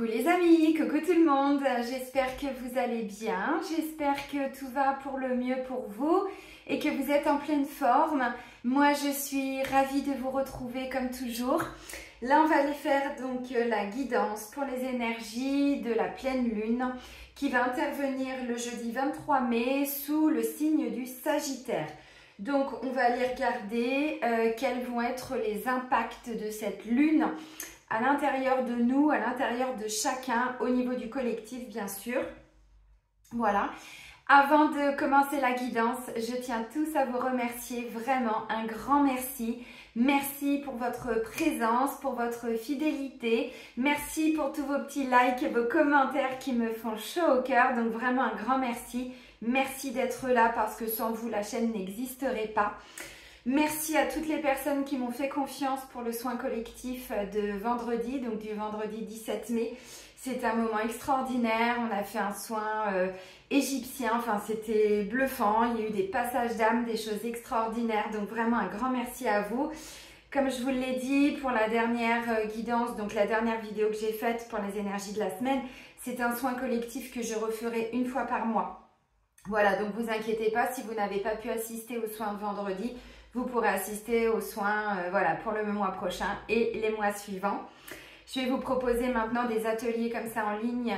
les amis, coucou tout le monde, j'espère que vous allez bien, j'espère que tout va pour le mieux pour vous et que vous êtes en pleine forme. Moi je suis ravie de vous retrouver comme toujours. Là on va aller faire donc la guidance pour les énergies de la pleine lune qui va intervenir le jeudi 23 mai sous le signe du Sagittaire. Donc on va aller regarder quels vont être les impacts de cette lune à l'intérieur de nous, à l'intérieur de chacun, au niveau du collectif bien sûr. Voilà. Avant de commencer la guidance, je tiens tous à vous remercier, vraiment un grand merci. Merci pour votre présence, pour votre fidélité. Merci pour tous vos petits likes et vos commentaires qui me font chaud au cœur. Donc vraiment un grand merci. Merci d'être là parce que sans vous, la chaîne n'existerait pas. Merci à toutes les personnes qui m'ont fait confiance pour le soin collectif de vendredi, donc du vendredi 17 mai. C'était un moment extraordinaire, on a fait un soin égyptien, enfin c'était bluffant, il y a eu des passages d'âme, des choses extraordinaires, donc vraiment un grand merci à vous. Comme je vous l'ai dit pour la dernière guidance, donc la dernière vidéo que j'ai faite pour les énergies de la semaine, c'est un soin collectif que je referai une fois par mois. Voilà, donc vous inquiétez pas, si vous n'avez pas pu assister au soin de vendredi, vous pourrez assister aux soins voilà, pour le mois prochain et les mois suivants. Je vais vous proposer maintenant des ateliers comme ça en ligne.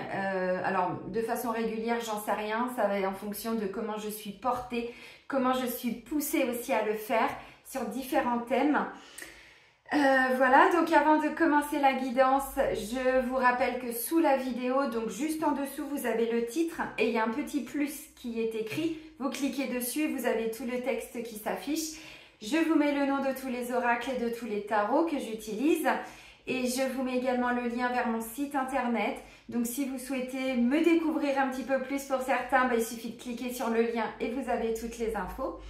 Alors, de façon régulière, j'en sais rien. Ça va être en fonction de comment je suis portée, comment je suis poussée aussi à le faire sur différents thèmes. Voilà, donc avant de commencer la guidance, je vous rappelle que sous la vidéo, donc juste en dessous, vous avez le titre et il y a un petit plus qui est écrit. Vous cliquez dessus, vous avez tout le texte qui s'affiche. Je vous mets le nom de tous les oracles et de tous les tarots que j'utilise. Et je vous mets également le lien vers mon site internet. Donc si vous souhaitez me découvrir un petit peu plus pour certains, il suffit de cliquer sur le lien et vous avez toutes les infos.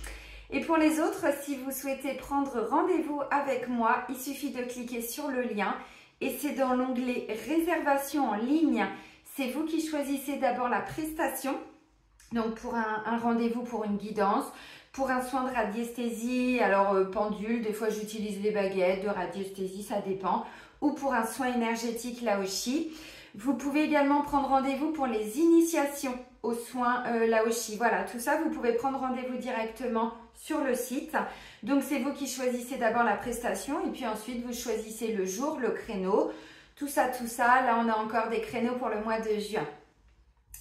Et pour les autres, si vous souhaitez prendre rendez-vous avec moi, il suffit de cliquer sur le lien. Et c'est dans l'onglet réservation en ligne. C'est vous qui choisissez d'abord la prestation. Donc pour un rendez-vous pour une guidance, pour un soin de radiesthésie, alors pendule, des fois j'utilise les baguettes de radiesthésie, ça dépend. Ou pour un soin énergétique Laoshi. Vous pouvez également prendre rendez-vous pour les initiations aux soins Laoshi. Voilà, tout ça, vous pouvez prendre rendez-vous directement sur le site. Donc c'est vous qui choisissez d'abord la prestation et puis ensuite vous choisissez le jour, le créneau. Tout ça, là on a encore des créneaux pour le mois de juin.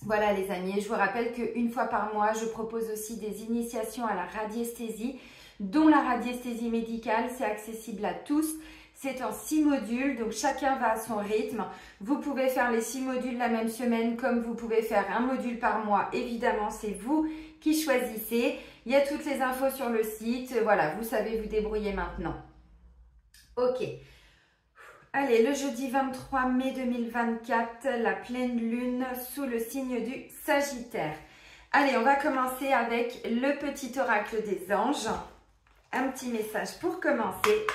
Voilà les amis, et je vous rappelle qu'une fois par mois, je propose aussi des initiations à la radiesthésie, dont la radiesthésie médicale, c'est accessible à tous. C'est en 6 modules, donc chacun va à son rythme. Vous pouvez faire les 6 modules la même semaine, comme vous pouvez faire un module par mois. Évidemment, c'est vous qui choisissez. Il y a toutes les infos sur le site. Voilà, vous savez vous débrouiller maintenant. Ok. Allez, le jeudi 23 mai 2024, la pleine lune sous le signe du Sagittaire. Allez, on va commencer avec le petit oracle des anges. Un petit message pour commencer.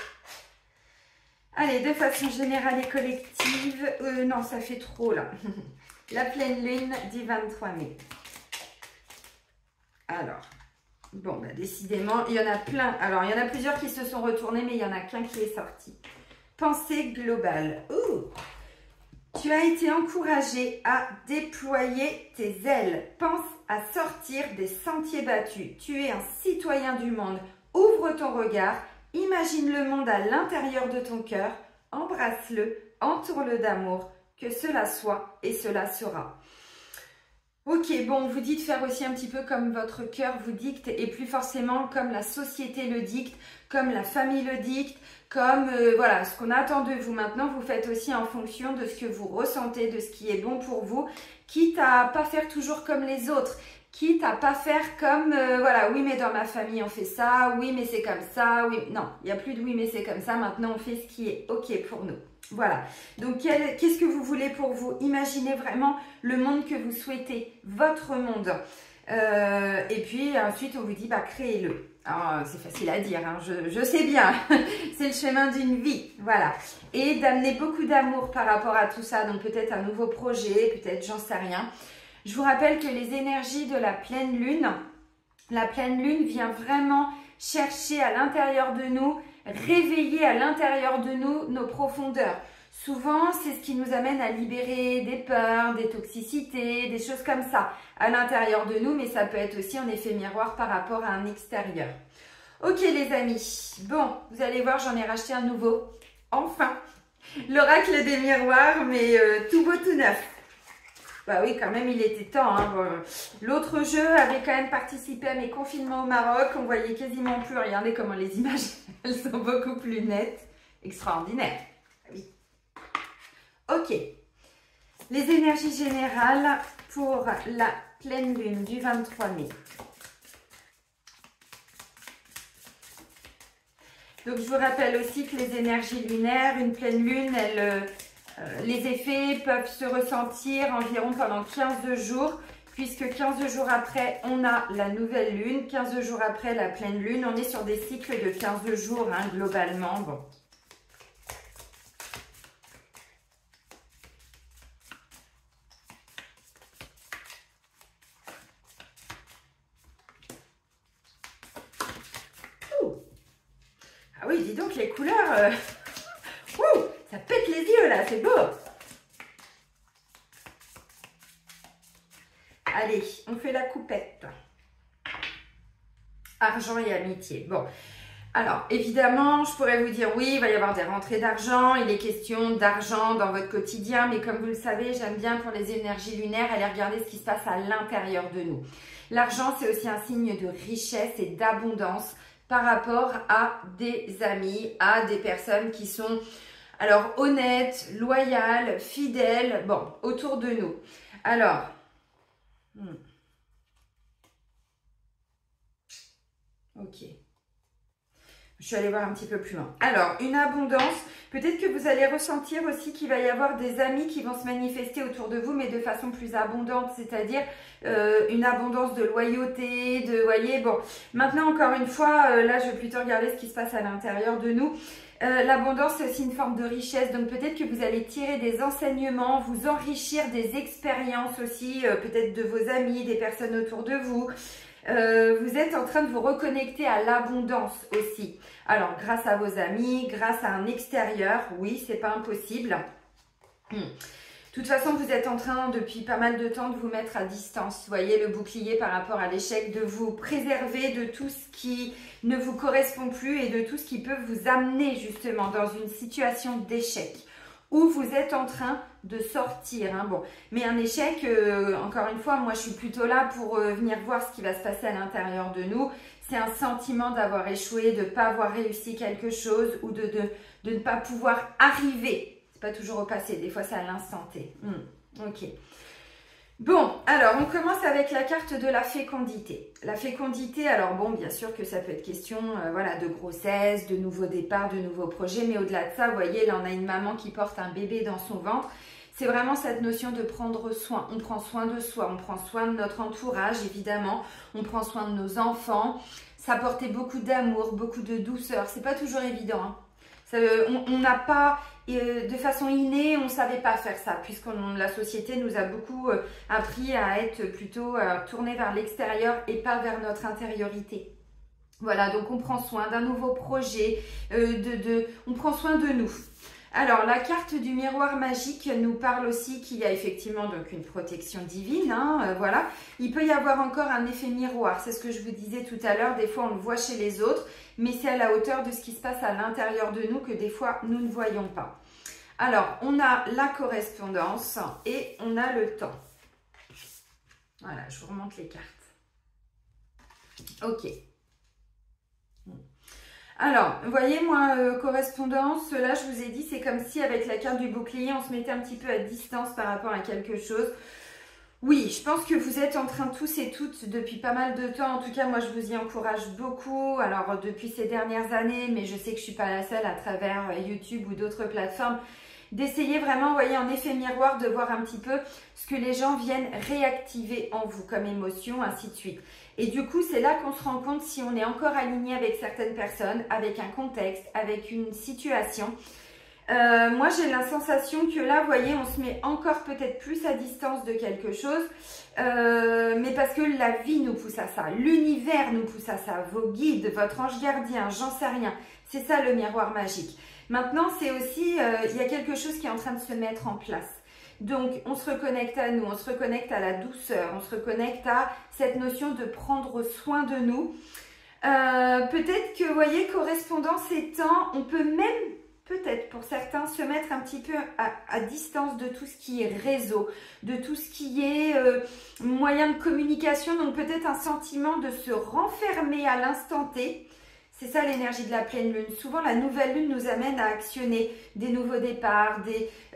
Allez, de façon générale et collective, non, ça fait trop là. La pleine lune du 23 mai. Alors, bon, décidément, il y en a plein. Alors, il y en a plusieurs qui se sont retournés, mais il n'y en a qu'un qui est sorti. Pensée globale. Tu as été encouragé à déployer tes ailes. Pense à sortir des sentiers battus. Tu es un citoyen du monde. Ouvre ton regard. Imagine le monde à l'intérieur de ton cœur. Embrasse-le. Entoure-le d'amour. Que cela soit et cela sera. Ok, bon, on vous dit de faire aussi un petit peu comme votre cœur vous dicte et plus forcément comme la société le dicte, comme la famille le dicte, comme voilà, ce qu'on attend de vous maintenant, vous faites aussi en fonction de ce que vous ressentez, de ce qui est bon pour vous, quitte à pas faire toujours comme les autres, quitte à pas faire comme, voilà, oui mais dans ma famille on fait ça, oui mais c'est comme ça, oui, non, il n'y a plus de oui mais c'est comme ça, maintenant on fait ce qui est ok pour nous. Voilà, donc qu'est-ce que vous voulez pour vous? Imaginez vraiment le monde que vous souhaitez, votre monde. Et puis ensuite on vous dit, créez-le. C'est facile à dire, hein, je sais bien, c'est le chemin d'une vie, voilà. Et d'amener beaucoup d'amour par rapport à tout ça, donc peut-être un nouveau projet, peut-être j'en sais rien. Je vous rappelle que les énergies de la pleine lune vient vraiment chercher à l'intérieur de nous, réveiller à l'intérieur de nous nos profondeurs. Souvent, c'est ce qui nous amène à libérer des peurs, des toxicités, des choses comme ça à l'intérieur de nous, mais ça peut être aussi un effet miroir par rapport à un extérieur. Ok les amis, bon, vous allez voir, j'en ai racheté un nouveau. Enfin, l'oracle des miroirs, mais tout beau, tout neuf. Bah oui, quand même, il était temps. Hein. Bon, l'autre jeu avait quand même participé à mes confinements au Maroc. On voyait quasiment plus. Regardez comment les images, elles sont beaucoup plus nettes. Extraordinaire. Oui. Ok. Les énergies générales pour la pleine lune du 23 mai. Donc, je vous rappelle aussi que les énergies lunaires, une pleine lune, les effets peuvent se ressentir environ pendant 15 jours, puisque 15 jours après, on a la nouvelle lune, 15 jours après la pleine lune. On est sur des cycles de 15 jours, hein, globalement. Bon. Ah oui, dis donc, les couleurs... ça pète les yeux là, c'est beau. Allez, on fait la coupette. Argent et amitié. Bon, alors évidemment, je pourrais vous dire oui, il va y avoir des rentrées d'argent. Il est question d'argent dans votre quotidien. Mais comme vous le savez, j'aime bien pour les énergies lunaires aller regarder ce qui se passe à l'intérieur de nous. L'argent, c'est aussi un signe de richesse et d'abondance par rapport à des amis, à des personnes qui sont... alors, honnête, loyal, fidèle, bon, autour de nous. Alors, ok. Je suis allée voir un petit peu plus loin. Alors, une abondance, peut-être que vous allez ressentir aussi qu'il va y avoir des amis qui vont se manifester autour de vous, mais de façon plus abondante, c'est-à-dire une abondance de loyauté, de, voyez, bon. Maintenant, encore une fois, là, je vais plutôt regarder ce qui se passe à l'intérieur de nous. L'abondance, c'est aussi une forme de richesse, donc peut-être que vous allez tirer des enseignements, vous enrichir des expériences aussi, peut-être de vos amis, des personnes autour de vous. Vous êtes en train de vous reconnecter à l'abondance aussi. Alors, grâce à vos amis, grâce à un extérieur, oui, c'est pas impossible. De toute façon, vous êtes en train, depuis pas mal de temps, de vous mettre à distance. Vous voyez, le bouclier par rapport à l'échec, de vous préserver de tout ce qui ne vous correspond plus et de tout ce qui peut vous amener justement dans une situation d'échec où vous êtes en train de sortir. Hein. Bon, mais un échec, encore une fois, moi je suis plutôt là pour venir voir ce qui va se passer à l'intérieur de nous. C'est un sentiment d'avoir échoué, de ne pas avoir réussi quelque chose ou de ne pas pouvoir arriver. C'est pas toujours au passé, des fois c'est à l'instant T. Ok. Bon, alors on commence avec la carte de la fécondité. La fécondité, alors bon, bien sûr que ça peut être question voilà, de grossesse, de nouveaux départs, de nouveaux projets, mais au-delà de ça, vous voyez, là on a une maman qui porte un bébé dans son ventre. C'est vraiment cette notion de prendre soin. On prend soin de soi, on prend soin de notre entourage, évidemment, on prend soin de nos enfants. Ça apportait beaucoup d'amour, beaucoup de douceur. C'est pas toujours évident, hein. On n'a pas, de façon innée, on ne savait pas faire ça, puisque la société nous a beaucoup appris à être plutôt tourné vers l'extérieur et pas vers notre intériorité. Voilà, donc on prend soin d'un nouveau projet, on prend soin de nous. Alors, la carte du miroir magique nous parle aussi qu'il y a effectivement donc une protection divine, hein, voilà. Il peut y avoir encore un effet miroir, c'est ce que je vous disais tout à l'heure, des fois on le voit chez les autres, mais c'est à la hauteur de ce qui se passe à l'intérieur de nous que des fois nous ne voyons pas. Alors, on a la correspondance et on a le temps. Voilà, je vous remonte les cartes. Ok. Alors, vous voyez, moi, correspondance, là, je vous ai dit, c'est comme si avec la carte du bouclier, on se mettait un petit peu à distance par rapport à quelque chose. Oui, je pense que vous êtes en train tous et toutes, depuis pas mal de temps, en tout cas, moi, je vous y encourage beaucoup. Alors, depuis ces dernières années, mais je sais que je ne suis pas la seule à travers YouTube ou d'autres plateformes, d'essayer vraiment, vous voyez, en effet miroir, de voir un petit peu ce que les gens viennent réactiver en vous comme émotion, ainsi de suite. Et du coup, c'est là qu'on se rend compte si on est encore aligné avec certaines personnes, avec un contexte, avec une situation. Moi, j'ai la sensation que là, vous voyez, on se met encore peut-être plus à distance de quelque chose, mais parce que la vie nous pousse à ça, l'univers nous pousse à ça, vos guides, votre ange gardien, j'en sais rien. C'est ça le miroir magique. Maintenant, c'est aussi, il y a quelque chose qui est en train de se mettre en place. Donc, on se reconnecte à nous, on se reconnecte à la douceur, on se reconnecte à cette notion de prendre soin de nous. Peut-être que, vous voyez, correspondant ces temps, on peut même, peut-être pour certains, se mettre un petit peu à distance de tout ce qui est réseau, de tout ce qui est moyen de communication. Donc, peut-être un sentiment de se renfermer à l'instant T. C'est ça l'énergie de la pleine lune. Souvent, la nouvelle lune nous amène à actionner des nouveaux départs,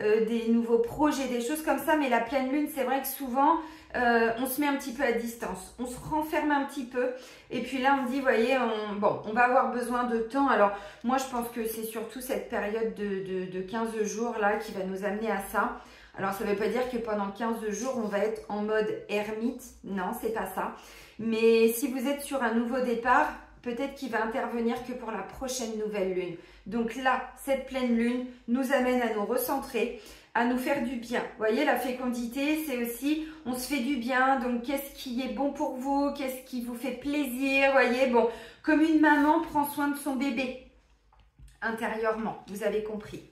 des nouveaux projets, des choses comme ça. Mais la pleine lune, c'est vrai que souvent, on se met un petit peu à distance. On se renferme un petit peu. Et puis là, on me dit, vous voyez, on va avoir besoin de temps. Alors, moi, je pense que c'est surtout cette période de 15 jours là qui va nous amener à ça. Alors, ça ne veut pas dire que pendant 15 jours, on va être en mode ermite. Non, c'est pas ça. Mais si vous êtes sur un nouveau départ, peut-être qu'il va intervenir que pour la prochaine nouvelle lune. Donc là, cette pleine lune nous amène à nous recentrer, à nous faire du bien. Vous voyez, la fécondité, c'est aussi, on se fait du bien. Donc, qu'est-ce qui est bon pour vous? Qu'est-ce qui vous fait plaisir? Vous voyez, bon, comme une maman prend soin de son bébé intérieurement, vous avez compris.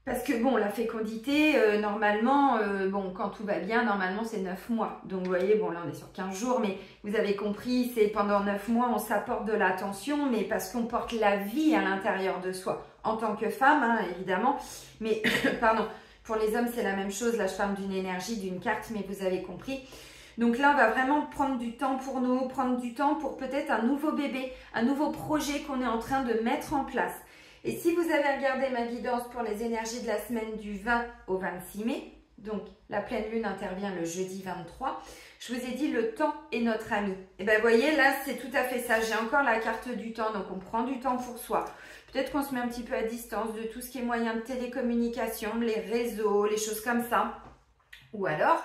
Parce que bon, la fécondité, normalement, bon, quand tout va bien, normalement c'est 9 mois. Donc vous voyez, bon là on est sur 15 jours, mais vous avez compris, c'est pendant 9 mois, on s'apporte de l'attention, mais parce qu'on porte la vie à l'intérieur de soi. En tant que femme, hein, évidemment. Mais, pardon, pour les hommes c'est la même chose. Là je parle d'une énergie, d'une carte, mais vous avez compris. Donc là, on va vraiment prendre du temps pour nous, prendre du temps pour peut-être un nouveau bébé, un nouveau projet qu'on est en train de mettre en place. Et si vous avez regardé ma guidance pour les énergies de la semaine du 20 au 26 mai, donc la pleine lune intervient le jeudi 23, je vous ai dit le temps est notre ami. Et bien vous voyez, là c'est tout à fait ça, j'ai encore la carte du temps, donc on prend du temps pour soi. Peut-être qu'on se met un petit peu à distance de tout ce qui est moyen de télécommunication, les réseaux, les choses comme ça. Ou alors,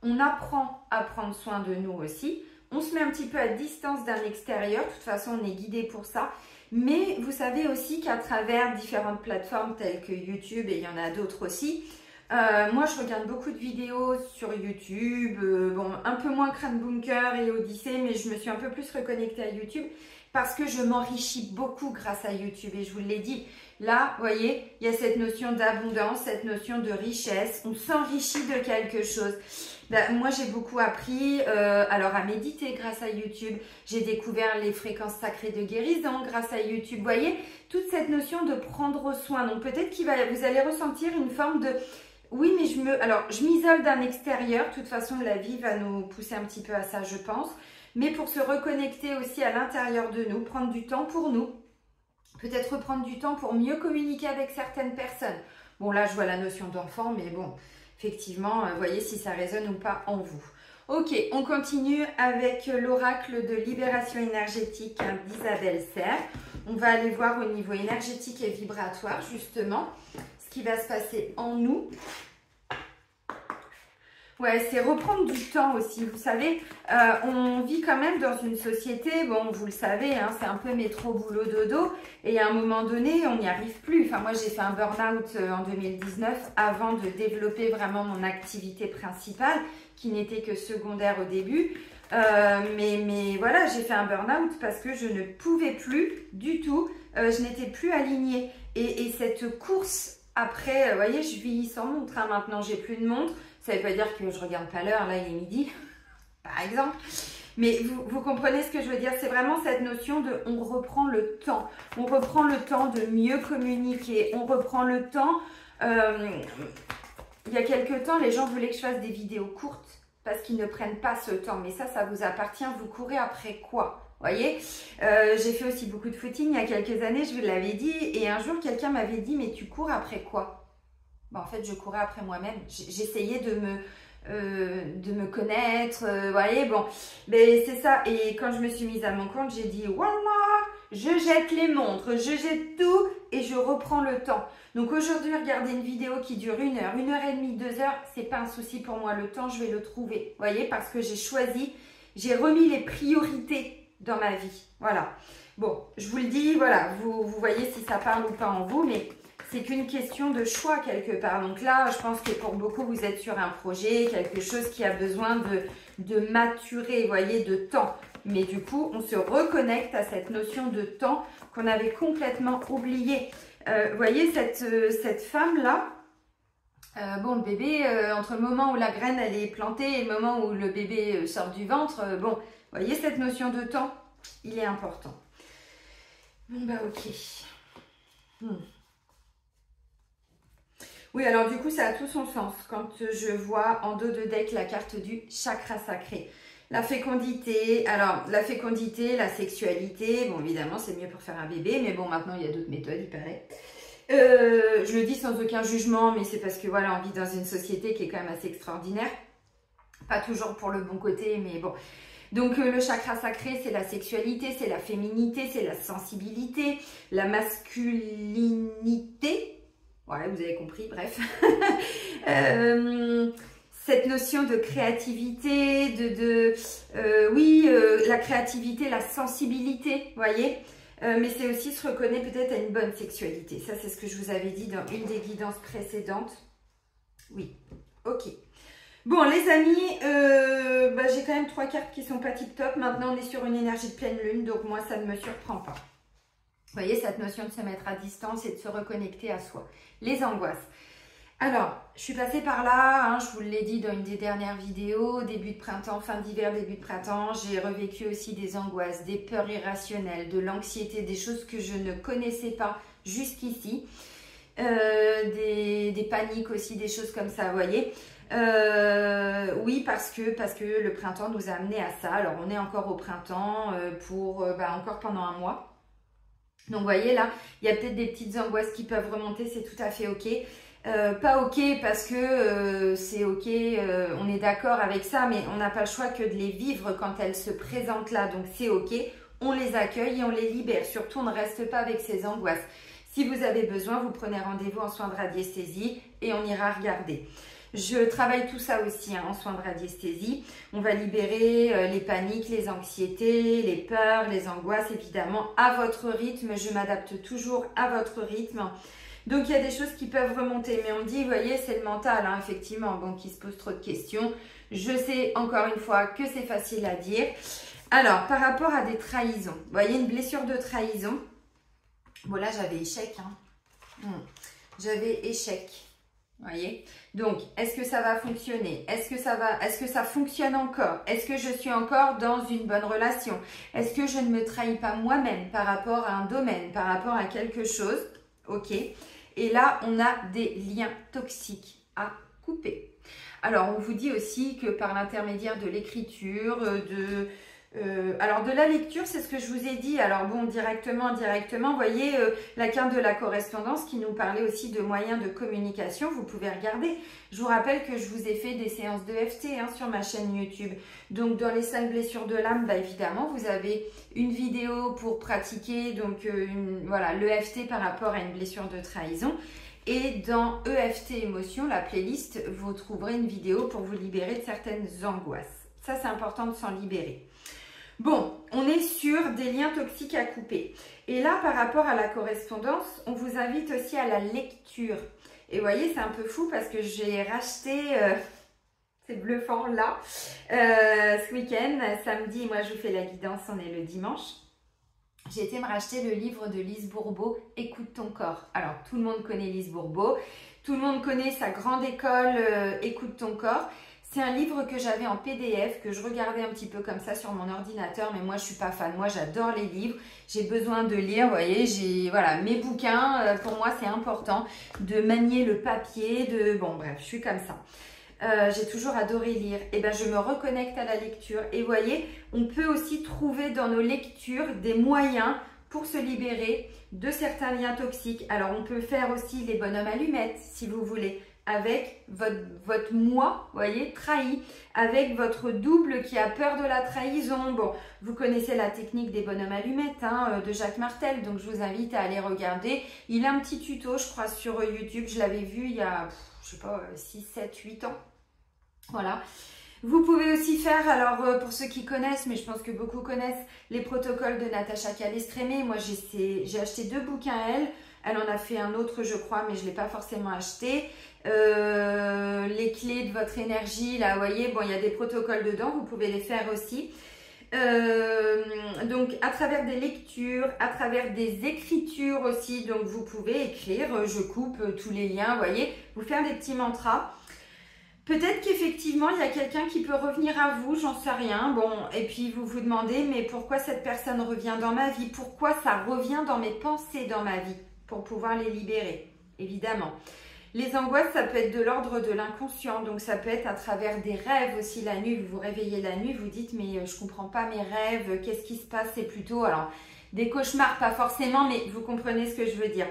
on apprend à prendre soin de nous aussi. On se met un petit peu à distance d'un extérieur, de toute façon on est guidé pour ça. Mais vous savez aussi qu'à travers différentes plateformes telles que YouTube, et il y en a d'autres aussi, moi je regarde beaucoup de vidéos sur YouTube, bon un peu moins Crâne Bunker et Odyssée, mais je me suis un peu plus reconnectée à YouTube parce que je m'enrichis beaucoup grâce à YouTube et je vous l'ai dit. Là, vous voyez, il y a cette notion d'abondance, cette notion de richesse, on s'enrichit de quelque chose. Ben, moi, j'ai beaucoup appris alors à méditer grâce à YouTube. J'ai découvert les fréquences sacrées de guérison grâce à YouTube. Vous voyez, toute cette notion de prendre soin. Donc, peut-être vous allez ressentir une forme de... Oui, mais je m'isole d'un extérieur. De toute façon, la vie va nous pousser un petit peu à ça, je pense. Mais pour se reconnecter aussi à l'intérieur de nous, prendre du temps pour nous. Peut-être prendre du temps pour mieux communiquer avec certaines personnes. Bon, là, je vois la notion d'enfant, mais bon... Effectivement, voyez si ça résonne ou pas en vous. Ok, on continue avec l'oracle de libération énergétique d'Isabelle Serre. On va aller voir au niveau énergétique et vibratoire, justement, ce qui va se passer en nous. Ouais, c'est reprendre du temps aussi. Vous savez, on vit quand même dans une société, bon, vous le savez, hein, c'est un peu métro, boulot, dodo. Et à un moment donné, on n'y arrive plus. Enfin, moi, j'ai fait un burn-out en 2019 avant de développer vraiment mon activité principale, qui n'était que secondaire au début. Mais voilà, j'ai fait un burn-out parce que je ne pouvais plus du tout. Je n'étais plus alignée. Et cette course après, vous voyez, je vis sans montre. Hein, maintenant, j'ai plus de montre. Ça ne veut pas dire que je ne regarde pas l'heure, là il est midi, par exemple. Mais vous comprenez ce que je veux dire, c'est vraiment cette notion de on reprend le temps. On reprend le temps de mieux communiquer, on reprend le temps. Il y a quelques temps, les gens voulaient que je fasse des vidéos courtes parce qu'ils ne prennent pas ce temps. Mais ça vous appartient, vous courez après quoi? Vous voyez, j'ai fait aussi beaucoup de footing il y a quelques années, je vous l'avais dit. Et un jour, quelqu'un m'avait dit, mais tu cours après quoi? Ben, en fait, je courais après moi-même. J'essayais de me connaître, vous voyez, bon. Mais c'est ça. Et quand je me suis mise à mon compte, j'ai dit, voilà, je jette les montres, je jette tout et je reprends le temps. Donc aujourd'hui, regarder une vidéo qui dure 1 heure, 1 heure et demie, 2 heures, c'est pas un souci pour moi. Le temps, je vais le trouver, vous voyez, parce que j'ai choisi, j'ai remis les priorités dans ma vie. Voilà. Bon, je vous le dis, voilà, vous voyez si ça parle ou pas en vous, mais... c'est qu'une question de choix quelque part. Donc là, je pense que pour beaucoup, vous êtes sur un projet, quelque chose qui a besoin de maturer, vous voyez, de temps. Mais du coup, on se reconnecte à cette notion de temps qu'on avait complètement oubliée. Vous voyez, cette femme-là, bon, le bébé, entre le moment où la graine elle est plantée et le moment où le bébé sort du ventre, bon, vous voyez, cette notion de temps, il est important. Bon, bah ok. Oui, alors du coup, ça a tout son sens quand je vois en dos de deck la carte du chakra sacré. La fécondité, alors la fécondité, la sexualité, bon évidemment c'est mieux pour faire un bébé, mais bon maintenant il y a d'autres méthodes, il paraît. Je le dis sans aucun jugement, mais c'est parce que voilà, on vit dans une société qui est quand même assez extraordinaire. Pas toujours pour le bon côté, mais bon. Donc le chakra sacré, c'est la sexualité, c'est la féminité, c'est la sensibilité, la masculinité. Ouais, vous avez compris, bref. Cette notion de créativité, la créativité, la sensibilité, vous voyez. Mais c'est aussi se reconnaître peut-être à une bonne sexualité. Ça, c'est ce que je vous avais dit dans une des guidances précédentes. Oui, ok. Bon, les amis, j'ai quand même 3 cartes qui sont pas tip-top. Maintenant, on est sur une énergie de pleine lune, donc moi, ça ne me surprend pas. Vous voyez, cette notion de se mettre à distance et de se reconnecter à soi. Les angoisses. Alors, je suis passée par là, hein, je vous l'ai dit dans une des dernières vidéos, début de printemps, fin d'hiver, début de printemps, j'ai revécu aussi des angoisses, des peurs irrationnelles, de l'anxiété, des choses que je ne connaissais pas jusqu'ici, des paniques aussi, des choses comme ça, vous voyez. Oui, parce que le printemps nous a amené à ça. Alors, on est encore au printemps encore pendant un mois. Donc, vous voyez, là, il y a peut-être des petites angoisses qui peuvent remonter, c'est tout à fait ok. Pas ok parce que c'est ok, on est d'accord avec ça, mais on n'a pas le choix que de les vivre quand elles se présentent là. Donc, c'est ok, on les accueille et on les libère. Surtout, on ne reste pas avec ces angoisses. Si vous avez besoin, vous prenez rendez-vous en soins de radiesthésie et on ira regarder. Je travaille tout ça aussi en soins de radiesthésie. On va libérer les paniques, les anxiétés, les peurs, les angoisses, évidemment, à votre rythme. Je m'adapte toujours à votre rythme. Donc, il y a des choses qui peuvent remonter. Mais on dit, vous voyez, c'est le mental, hein, effectivement, bon, qui se pose trop de questions. Je sais, encore une fois, que c'est facile à dire. Alors, par rapport à des trahisons, vous voyez, une blessure de trahison. Bon, là, j'avais échec. Hein. J'avais échec. Vous voyez? Donc, est-ce que ça va fonctionner? Est-ce que ça fonctionne encore? Est-ce que je suis encore dans une bonne relation? Est-ce que je ne me trahis pas moi-même par rapport à un domaine, par rapport à quelque chose? Ok. Et là, on a des liens toxiques à couper. Alors, on vous dit aussi que par l'intermédiaire de l'écriture, alors de la lecture, c'est ce que je vous ai dit. Alors bon, directement, indirectement, vous voyez la carte de la correspondance qui nous parlait aussi de moyens de communication. Vous pouvez regarder. Je vous rappelle que je vous ai fait des séances d'EFT sur ma chaîne YouTube. Donc dans les 5 blessures de l'âme, évidemment, vous avez une vidéo pour pratiquer l'EFT par rapport à une blessure de trahison. Et dans EFT émotion, la playlist, vous trouverez une vidéo pour vous libérer de certaines angoisses. Ça, c'est important de s'en libérer. Bon, on est sur des liens toxiques à couper. Et là, par rapport à la correspondance, on vous invite aussi à la lecture. Et vous voyez, c'est un peu fou parce que j'ai racheté, c'est bluffant là, ce week-end, samedi, moi je vous fais la guidance, on est le dimanche. J'ai été me racheter le livre de Lise Bourbeau, Écoute ton corps. Alors, tout le monde connaît Lise Bourbeau, tout le monde connaît sa grande école Écoute ton corps. C'est un livre que j'avais en PDF, que je regardais un petit peu comme ça sur mon ordinateur, mais moi je suis pas fan. Moi j'adore les livres, j'ai besoin de lire, vous voyez, mes bouquins, pour moi c'est important de manier le papier, bon bref, je suis comme ça. J'ai toujours adoré lire. Et je me reconnecte à la lecture. Et vous voyez, on peut aussi trouver dans nos lectures des moyens pour se libérer de certains liens toxiques. Alors on peut faire aussi les bonhommes allumettes, si vous voulez, avec votre moi, vous voyez, trahi, avec votre double qui a peur de la trahison. Bon, vous connaissez la technique des bonhommes allumettes de Jacques Martel, donc je vous invite à aller regarder. Il a un petit tuto, je crois, sur YouTube, je l'avais vu il y a, je sais pas, 6, 7, 8 ans. Voilà. Vous pouvez aussi faire, alors pour ceux qui connaissent, mais je pense que beaucoup connaissent, les protocoles de Natacha Calestrémé. Moi, j'ai acheté 2 bouquins à elle. Elle en a fait un autre, je crois, mais je ne l'ai pas forcément acheté. Les clés de votre énergie, là, vous voyez, bon, il y a des protocoles dedans, vous pouvez les faire aussi. Donc à travers des lectures, à travers des écritures aussi, donc vous pouvez écrire, je coupe tous les liens, vous voyez, vous faire des petits mantras. Peut-être qu'effectivement il y a quelqu'un qui peut revenir à vous, j'en sais rien, bon, et puis vous vous demandez mais pourquoi cette personne revient dans ma vie, pourquoi ça revient dans mes pensées dans ma vie, pour pouvoir les libérer, évidemment. Les angoisses, ça peut être de l'ordre de l'inconscient, donc ça peut être à travers des rêves aussi la nuit. Vous vous réveillez la nuit, vous dites mais je comprends pas mes rêves, qu'est-ce qui se passe? C'est plutôt, alors des cauchemars, pas forcément, mais vous comprenez ce que je veux dire.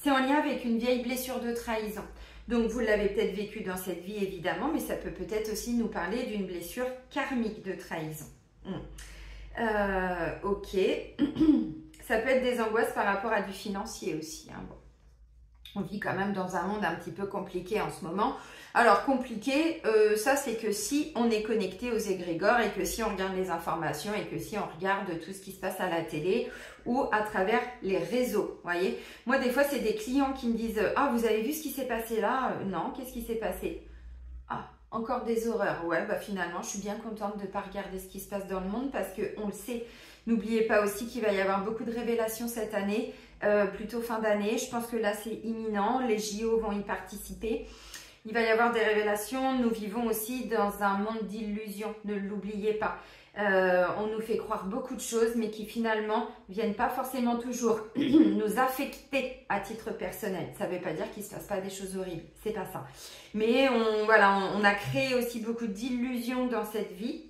C'est en lien avec une vieille blessure de trahison. Donc vous l'avez peut-être vécu dans cette vie évidemment, mais ça peut peut-être aussi nous parler d'une blessure karmique de trahison. Ok, ça peut être des angoisses par rapport à du financier aussi, hein. Bon. On vit quand même dans un monde un petit peu compliqué en ce moment. Alors compliqué, ça c'est que si on est connecté aux égrégores et que si on regarde les informations et que si on regarde tout ce qui se passe à la télé ou à travers les réseaux, voyez. Moi des fois c'est des clients qui me disent « Ah, vous avez vu ce qui s'est passé là ?» Non, qu'est-ce qui s'est passé? Ah, encore des horreurs. Ouais, bah finalement je suis bien contente de ne pas regarder ce qui se passe dans le monde parce qu'on le sait. N'oubliez pas aussi qu'il va y avoir beaucoup de révélations cette année. Plutôt fin d'année, je pense que là c'est imminent, les JO vont y participer, il va y avoir des révélations, nous vivons aussi dans un monde d'illusions, ne l'oubliez pas, on nous fait croire beaucoup de choses mais qui finalement viennent pas forcément toujours nous affecter à titre personnel, ça ne veut pas dire qu'il ne se passe pas des choses horribles, c'est pas ça, mais voilà, on a créé aussi beaucoup d'illusions dans cette vie.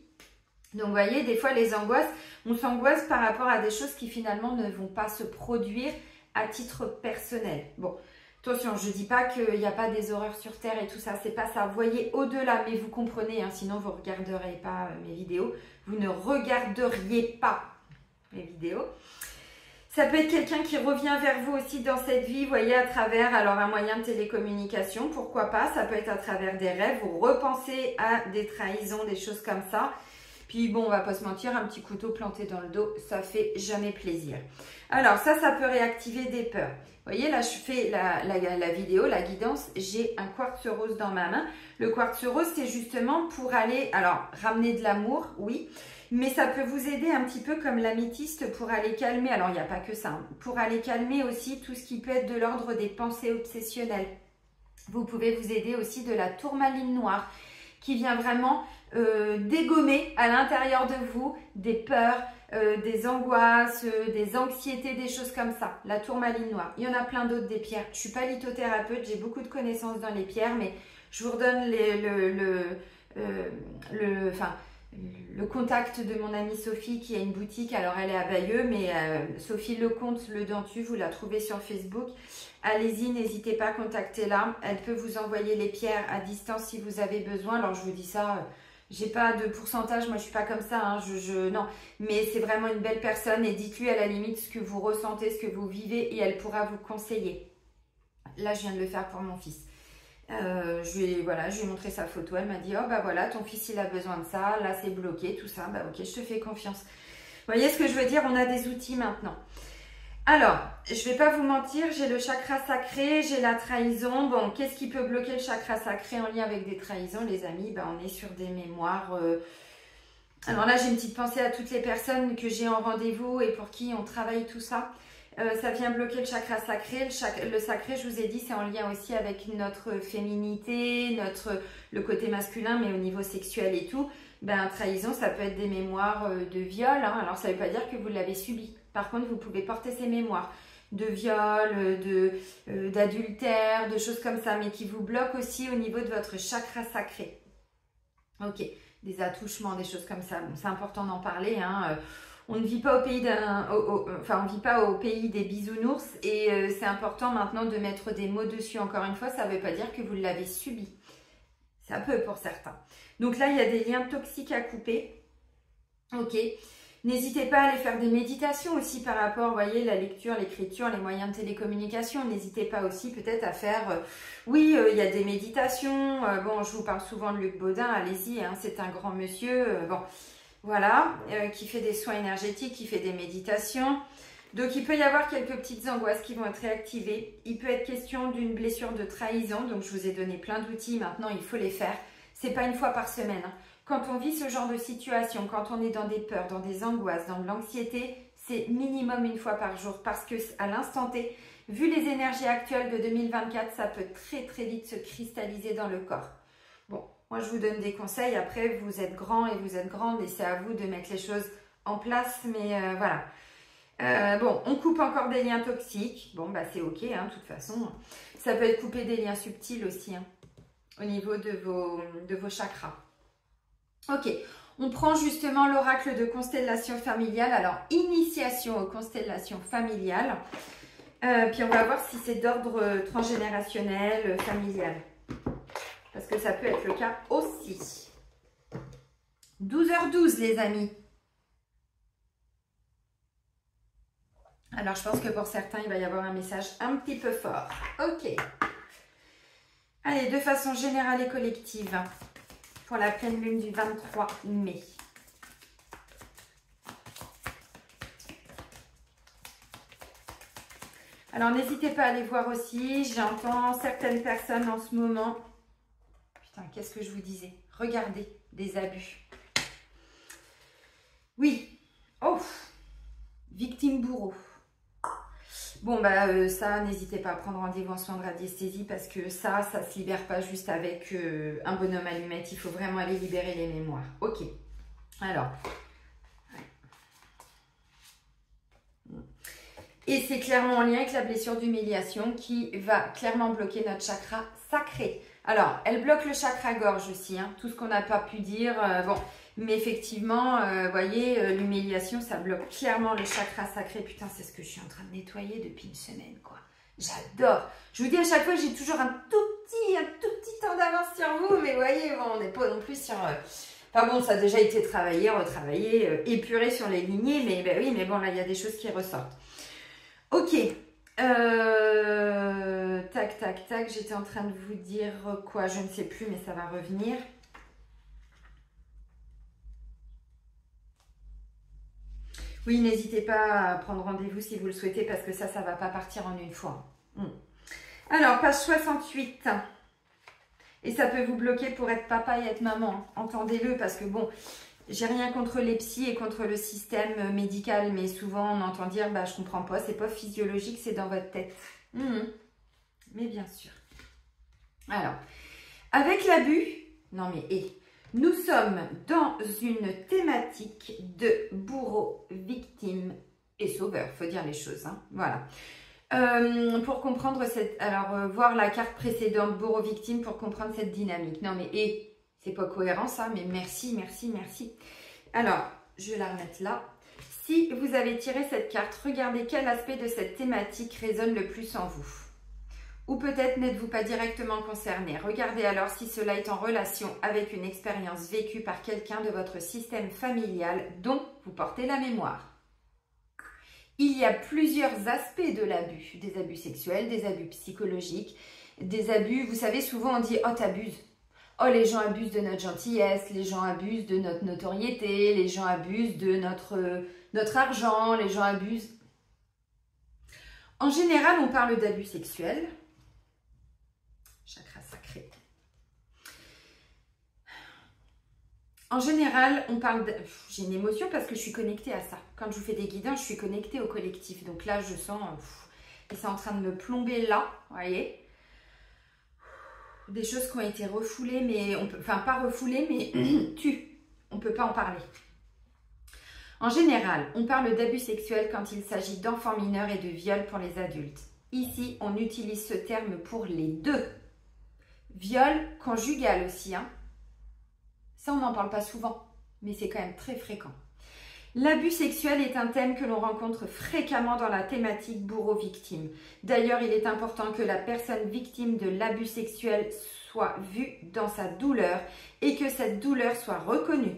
Donc, vous voyez, des fois, les angoisses, on s'angoisse par rapport à des choses qui finalement ne vont pas se produire à titre personnel. Bon, attention, je ne dis pas qu'il n'y a pas des horreurs sur Terre et tout ça, c'est pas ça. Vous voyez au-delà, mais vous comprenez, hein, sinon vous ne regarderez pas mes vidéos. Vous ne regarderiez pas mes vidéos. Ça peut être quelqu'un qui revient vers vous aussi dans cette vie, vous voyez, à travers alors un moyen de télécommunication, pourquoi pas. Ça peut être à travers des rêves, vous repensez à des trahisons, des choses comme ça. Puis bon, on va pas se mentir, un petit couteau planté dans le dos, ça fait jamais plaisir. Alors ça peut réactiver des peurs. Vous voyez, là je fais la vidéo, la guidance, j'ai un quartz rose dans ma main. Le quartz rose, c'est justement pour aller, alors ramener de l'amour, oui, mais ça peut vous aider un petit peu comme l'améthyste pour aller calmer, alors il n'y a pas que ça, hein, pour aller calmer aussi tout ce qui peut être de l'ordre des pensées obsessionnelles. Vous pouvez vous aider aussi de la tourmaline noire qui vient vraiment dégommer à l'intérieur de vous des peurs, des angoisses, des anxiétés, des choses comme ça. La tourmaline noire. Il y en a plein d'autres des pierres. Je ne suis pas lithothérapeute, j'ai beaucoup de connaissances dans les pierres, mais je vous redonne le contact de mon amie Sophie qui a une boutique. Alors elle est à Bayeux, mais Sophie Lecomte, le Dentu, vous la trouvez sur Facebook. Allez-y, n'hésitez pas à contacter là. Elle peut vous envoyer les pierres à distance si vous avez besoin. Alors je vous dis ça, j'ai pas de pourcentage, moi je suis pas comme ça, hein. Non, mais c'est vraiment une belle personne et dites-lui à la limite ce que vous ressentez, ce que vous vivez et elle pourra vous conseiller. Là je viens de le faire pour mon fils. Je lui ai montré sa photo, elle m'a dit oh bah voilà ton fils il a besoin de ça, là c'est bloqué, tout ça, bah ok je te fais confiance. Vous voyez ce que je veux dire, on a des outils maintenant. Alors, je ne vais pas vous mentir, j'ai le chakra sacré, j'ai la trahison. Bon, qu'est-ce qui peut bloquer le chakra sacré en lien avec des trahisons, les amis? Ben, on est sur des mémoires. Alors là, j'ai une petite pensée à toutes les personnes que j'ai en rendez-vous et pour qui on travaille tout ça. Ça vient bloquer le chakra sacré. Le sacré, je vous ai dit, c'est en lien aussi avec notre féminité, le côté masculin, mais au niveau sexuel et tout. Ben, trahison, ça peut être des mémoires de viol. Hein. Alors, ça ne veut pas dire que vous l'avez subi. Par contre, vous pouvez porter ces mémoires de viol, d'adultère, de choses comme ça, mais qui vous bloquent aussi au niveau de votre chakra sacré. Ok, des attouchements, des choses comme ça. Bon, c'est important d'en parler. Hein. On ne vit pas au pays on vit pas au pays des bisounours et c'est important maintenant de mettre des mots dessus. Encore une fois, ça ne veut pas dire que vous l'avez subi. Ça peut pour certains. Donc là, il y a des liens toxiques à couper. Ok. N'hésitez pas à aller faire des méditations aussi par rapport, vous voyez, la lecture, l'écriture, les moyens de télécommunication. N'hésitez pas aussi peut-être à faire, oui, il y a des méditations. Bon, je vous parle souvent de Luc Baudin, allez-y, hein, c'est un grand monsieur, bon, voilà, qui fait des soins énergétiques, qui fait des méditations. Donc, il peut y avoir quelques petites angoisses qui vont être réactivées. Il peut être question d'une blessure de trahison. Donc, je vous ai donné plein d'outils. Maintenant, il faut les faire. C'est pas une fois par semaine. Hein. quand on vit ce genre de situation, quand on est dans des peurs, dans des angoisses, dans de l'anxiété, c'est minimum une fois par jour parce que à l'instant T, vu les énergies actuelles de 2024, ça peut très très vite se cristalliser dans le corps. Bon, moi je vous donne des conseils, après vous êtes grand et vous êtes grande et c'est à vous de mettre les choses en place, mais voilà. Bon, on coupe encore des liens toxiques, bon bah c'est ok, hein, de toute façon. Ça peut être couper des liens subtils aussi, hein, au niveau de vos chakras. Ok, on prend justement l'oracle de constellation familiale, alors initiation aux constellations familiales. Puis on va voir si c'est d'ordre transgénérationnel, familial. Parce que ça peut être le cas aussi. 12h12 les amis. Alors je pense que pour certains il va y avoir un message un petit peu fort. Ok. Allez, de façon générale et collective. Pour la pleine lune du 23 mai. Alors, n'hésitez pas à aller voir aussi. J'entends certaines personnes en ce moment. Putain, qu'est-ce que je vous disais? Regardez, des abus. Oui. Oh, victime bourreau. Bon, bah, ça, n'hésitez pas à prendre rendez-vous en soins de radiesthésie parce que ça se libère pas juste avec un bonhomme allumette. Il faut vraiment aller libérer les mémoires. Ok. Alors. Et c'est clairement en lien avec la blessure d'humiliation qui va clairement bloquer notre chakra sacré. Alors, elle bloque le chakra gorge aussi, hein, tout ce qu'on n'a pas pu dire. Bon, mais effectivement, vous voyez, l'humiliation, ça bloque clairement le chakra sacré. Putain, c'est ce que je suis en train de nettoyer depuis une semaine, quoi. J'adore. Je vous dis à chaque fois, j'ai toujours un tout petit temps d'avance sur vous. Mais vous voyez, bon, on n'est pas non plus sur... Enfin bon, ça a déjà été travaillé, retravaillé, épuré sur les lignées. Mais ben oui, mais bon, là, il y a des choses qui ressortent. Ok, tac, tac, tac, j'étais en train de vous dire quoi, je ne sais plus, mais ça va revenir. Oui, n'hésitez pas à prendre rendez-vous si vous le souhaitez, parce que ça ne va pas partir en une fois. Alors, page 68. Et ça peut vous bloquer pour être papa et être maman, entendez-le, parce que bon... J'ai rien contre les psys et contre le système médical, mais souvent on entend dire bah, je comprends pas, c'est pas physiologique, c'est dans votre tête. Mais bien sûr. Alors, avec l'abus, non mais nous sommes dans une thématique de bourreau, victime et sauveur, faut dire les choses, hein, voilà. Pour comprendre cette... Alors, voir la carte précédente, bourreau-victime, pour comprendre cette dynamique. Non mais c'est pas cohérent ça, mais merci, merci, merci. Alors, je vais la remettre là. Si vous avez tiré cette carte, regardez quel aspect de cette thématique résonne le plus en vous. Ou peut-être n'êtes-vous pas directement concerné. Regardez alors si cela est en relation avec une expérience vécue par quelqu'un de votre système familial dont vous portez la mémoire. Il y a plusieurs aspects de l'abus. Des abus sexuels, des abus psychologiques, des abus, vous savez, souvent on dit « oh, t'abuses ». Oh, les gens abusent de notre gentillesse, les gens abusent de notre notoriété, les gens abusent de notre argent, les gens abusent... En général, on parle d'abus sexuels. Chakra sacré. En général, on parle... J'ai une émotion parce que je suis connectée à ça. Quand je vous fais des guidances, je suis connectée au collectif. Donc là, je sens... Et c'est en train de me plomber là, vous voyez. Des choses qui ont été refoulées, mais on peut, enfin pas refoulées, mais on ne peut pas en parler. En général, on parle d'abus sexuels quand il s'agit d'enfants mineurs et de viol pour les adultes. Ici, on utilise ce terme pour les deux. Viol conjugal aussi, hein. Ça, on n'en parle pas souvent, mais c'est quand même très fréquent. L'abus sexuel est un thème que l'on rencontre fréquemment dans la thématique bourreau-victime. D'ailleurs, il est important que la personne victime de l'abus sexuel soit vue dans sa douleur et que cette douleur soit reconnue.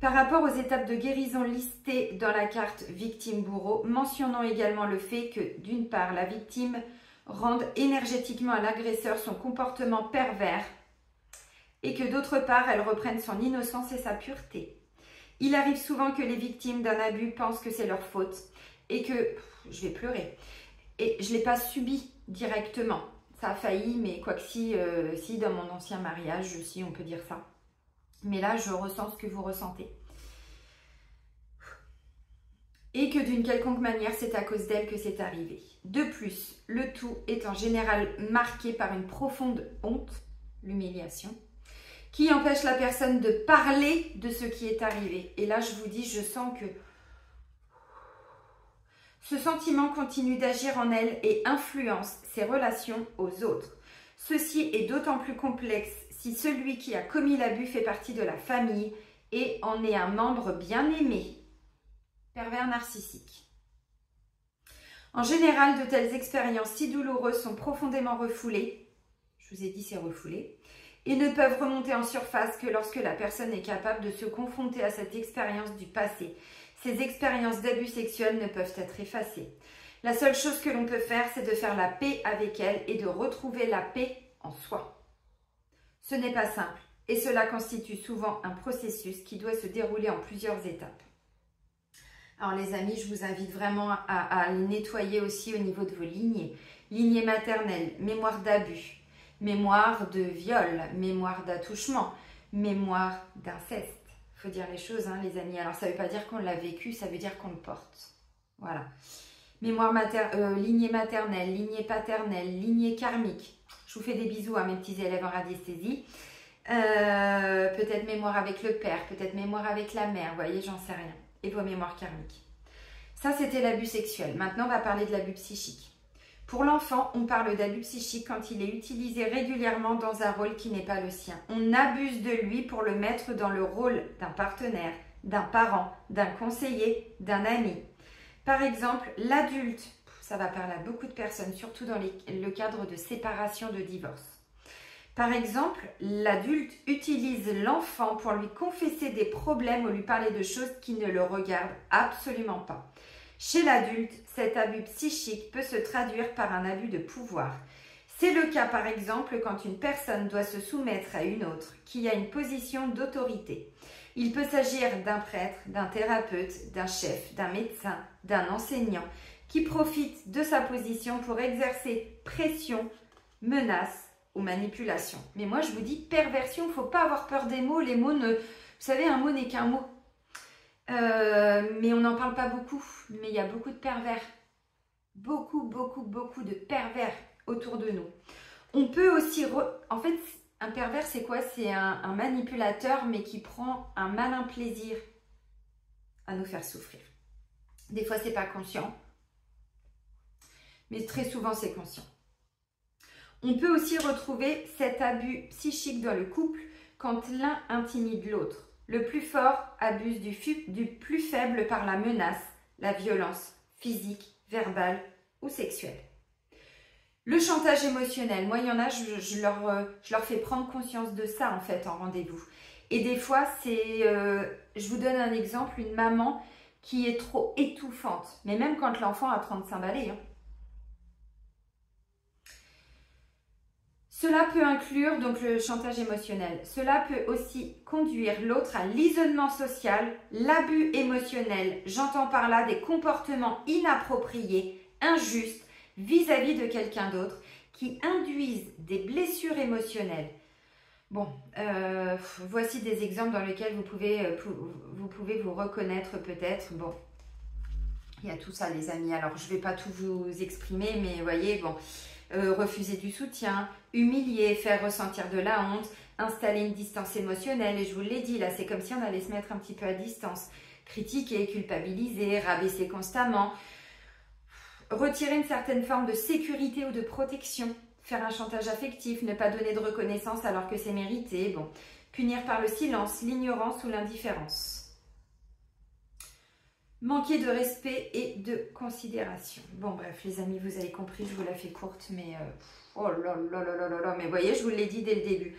Par rapport aux étapes de guérison listées dans la carte victime-bourreau, mentionnons également le fait que, d'une part, la victime rende énergétiquement à l'agresseur son comportement pervers et que, d'autre part, elle reprenne son innocence et sa pureté. Il arrive souvent que les victimes d'un abus pensent que c'est leur faute et que... Je vais pleurer. Et je ne l'ai pas subi directement. Ça a failli, mais quoique si dans mon ancien mariage, si on peut dire ça. Mais là, je ressens ce que vous ressentez. Et que d'une quelconque manière, c'est à cause d'elle que c'est arrivé. De plus, le tout est en général marqué par une profonde honte, l'humiliation, qui empêche la personne de parler de ce qui est arrivé. Et là, je vous dis, je sens que ce sentiment continue d'agir en elle et influence ses relations aux autres. Ceci est d'autant plus complexe si celui qui a commis l'abus fait partie de la famille et en est un membre bien aimé. Pervers narcissique. En général, de telles expériences si douloureuses sont profondément refoulées, je vous ai dit c'est refoulé, et ne peuvent remonter en surface que lorsque la personne est capable de se confronter à cette expérience du passé. Ces expériences d'abus sexuels ne peuvent être effacées. La seule chose que l'on peut faire, c'est de faire la paix avec elle et de retrouver la paix en soi. Ce n'est pas simple et cela constitue souvent un processus qui doit se dérouler en plusieurs étapes. Alors les amis, je vous invite vraiment à les nettoyer aussi au niveau de vos lignées. Lignée maternelle, mémoire d'abus, mémoire de viol, mémoire d'attouchement, mémoire d'inceste. Il faut dire les choses, hein, les amis. Alors ça ne veut pas dire qu'on l'a vécu, ça veut dire qu'on le porte. Voilà. Mémoire lignée maternelle, lignée paternelle, lignée karmique. Je vous fais des bisous à mes petits élèves en radiesthésie. Peut-être mémoire avec le père, peut-être mémoire avec la mère, vous voyez, j'en sais rien. Et vos mémoires karmiques. Ça, c'était l'abus sexuel. Maintenant, on va parler de l'abus psychique. Pour l'enfant, on parle d'abus psychique quand il est utilisé régulièrement dans un rôle qui n'est pas le sien. On abuse de lui pour le mettre dans le rôle d'un partenaire, d'un parent, d'un conseiller, d'un ami. Par exemple, l'adulte, ça va parler à beaucoup de personnes, surtout dans le cadre de séparation, de divorce. Par exemple, l'adulte utilise l'enfant pour lui confesser des problèmes ou lui parler de choses qui ne le regardent absolument pas. Chez l'adulte, cet abus psychique peut se traduire par un abus de pouvoir. C'est le cas par exemple quand une personne doit se soumettre à une autre qui a une position d'autorité. Il peut s'agir d'un prêtre, d'un thérapeute, d'un chef, d'un médecin, d'un enseignant qui profite de sa position pour exercer pression, menace ou manipulation. Mais moi je vous dis perversion, il ne faut pas avoir peur des mots. Les mots ne... Vous savez, un mot n'est qu'un mot. Mais on n'en parle pas beaucoup. Mais il y a beaucoup de pervers. Beaucoup de pervers autour de nous. On peut aussi... En fait, un pervers c'est quoi? C'est un manipulateur mais qui prend un malin plaisir à nous faire souffrir. Des fois c'est pas conscient. Mais très souvent c'est conscient. On peut aussi retrouver cet abus psychique dans le couple quand l'un intimide l'autre. Le plus fort abuse du plus faible par la menace, la violence physique, verbale ou sexuelle. Le chantage émotionnel, moi il y en a, je leur fais prendre conscience de ça en fait en rendez-vous. Et des fois c'est, je vous donne un exemple, une maman qui est trop étouffante, mais même quand l'enfant a 35 balais, hein. Cela peut inclure donc le chantage émotionnel. Cela peut aussi conduire l'autre à l'isolement social, l'abus émotionnel. J'entends par là des comportements inappropriés, injustes vis-à-vis de quelqu'un d'autre qui induisent des blessures émotionnelles. Bon, voici des exemples dans lesquels vous pouvez vous reconnaître peut-être. Bon, il y a tout ça les amis. Alors je ne vais pas tout vous exprimer, mais vous voyez, bon... refuser du soutien, humilier, faire ressentir de la honte, installer une distance émotionnelle. Et je vous l'ai dit, là, c'est comme si on allait se mettre un petit peu à distance. Critiquer, culpabiliser, rabaisser constamment. Retirer une certaine forme de sécurité ou de protection. Faire un chantage affectif, ne pas donner de reconnaissance alors que c'est mérité. Bon, punir par le silence, l'ignorance ou l'indifférence. Manquer de respect et de considération. Bon, bref, les amis, vous avez compris, je vous la fais courte, mais... oh là là là là là là, mais vous voyez, je vous l'ai dit dès le début.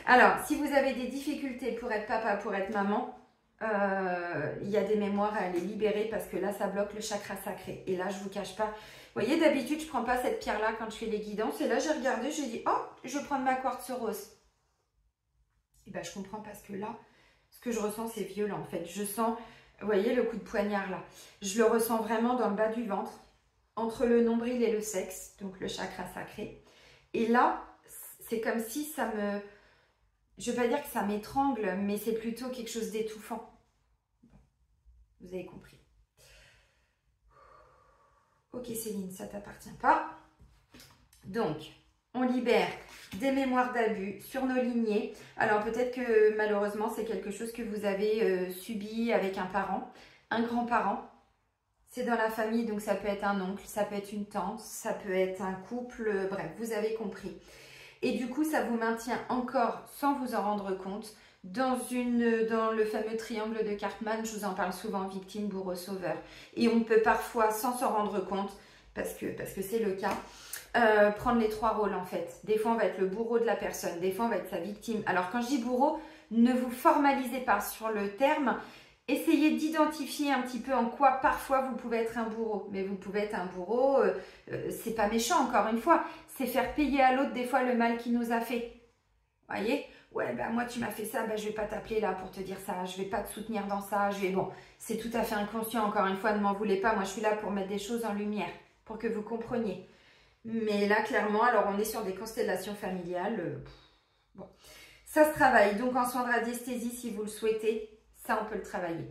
Alors, si vous avez des difficultés pour être papa, pour être maman, il y a des mémoires à les libérer parce que là, ça bloque le chakra sacré. Et là, je ne vous cache pas... Vous voyez, d'habitude, je ne prends pas cette pierre-là quand je fais les guidances. Et là, j'ai regardé, j'ai dit, oh, je vais prendre ma quartz rose. Et bien, je comprends parce que là, ce que je ressens, c'est violent, en fait. Je sens... Vous voyez le coup de poignard là, je le ressens vraiment dans le bas du ventre, entre le nombril et le sexe, donc le chakra sacré. Et là, c'est comme si ça me... je ne veux pas dire que ça m'étrangle, mais c'est plutôt quelque chose d'étouffant. Vous avez compris. Ok Céline, ça ne t'appartient pas. Donc, on libère des mémoires d'abus sur nos lignées. Alors peut-être que malheureusement, c'est quelque chose que vous avez subi avec un parent, un grand-parent. C'est dans la famille, donc ça peut être un oncle, ça peut être une tante, ça peut être un couple, bref, vous avez compris. Et du coup, ça vous maintient encore, sans vous en rendre compte, dans le fameux triangle de Cartman. Je vous en parle souvent, victime, bourreau, sauveur. Et on peut parfois, sans s'en rendre compte, parce que c'est le cas, prendre les 3 rôles en fait. Des fois, on va être le bourreau de la personne, des fois, on va être sa victime. Alors, quand je dis bourreau, ne vous formalisez pas sur le terme. Essayez d'identifier un petit peu en quoi parfois vous pouvez être un bourreau. Mais vous pouvez être un bourreau, c'est pas méchant encore une fois. C'est faire payer à l'autre des fois le mal qu'il nous a fait. Voyez? Ouais, ben moi tu m'as fait ça, ben je vais pas t'appeler là pour te dire ça, je vais pas te soutenir dans ça. Bon, c'est tout à fait inconscient encore une fois, ne m'en voulez pas. Moi je suis là pour mettre des choses en lumière, pour que vous compreniez. Mais là clairement, alors on est sur des constellations familiales. Bon, ça se travaille. Donc en soins de radiesthésie si vous le souhaitez. Ça, on peut le travailler.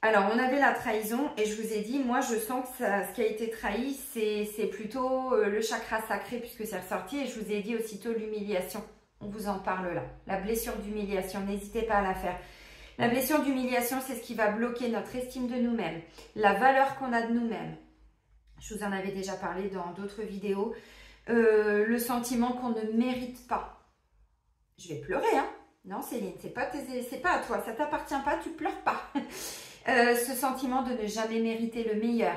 Alors, on avait la trahison et je vous ai dit, moi, je sens que ce qui a été trahi, c'est plutôt le chakra sacré puisque c'est ressorti. Et je vous ai dit aussitôt l'humiliation. On vous en parle là. La blessure d'humiliation, n'hésitez pas à la faire. La blessure d'humiliation, c'est ce qui va bloquer notre estime de nous-mêmes, la valeur qu'on a de nous-mêmes. Je vous en avais déjà parlé dans d'autres vidéos. Le sentiment qu'on ne mérite pas. Je vais pleurer, hein. Non Céline, c'est pas à toi, ça t'appartient pas, tu pleures pas. Ce sentiment de ne jamais mériter le meilleur.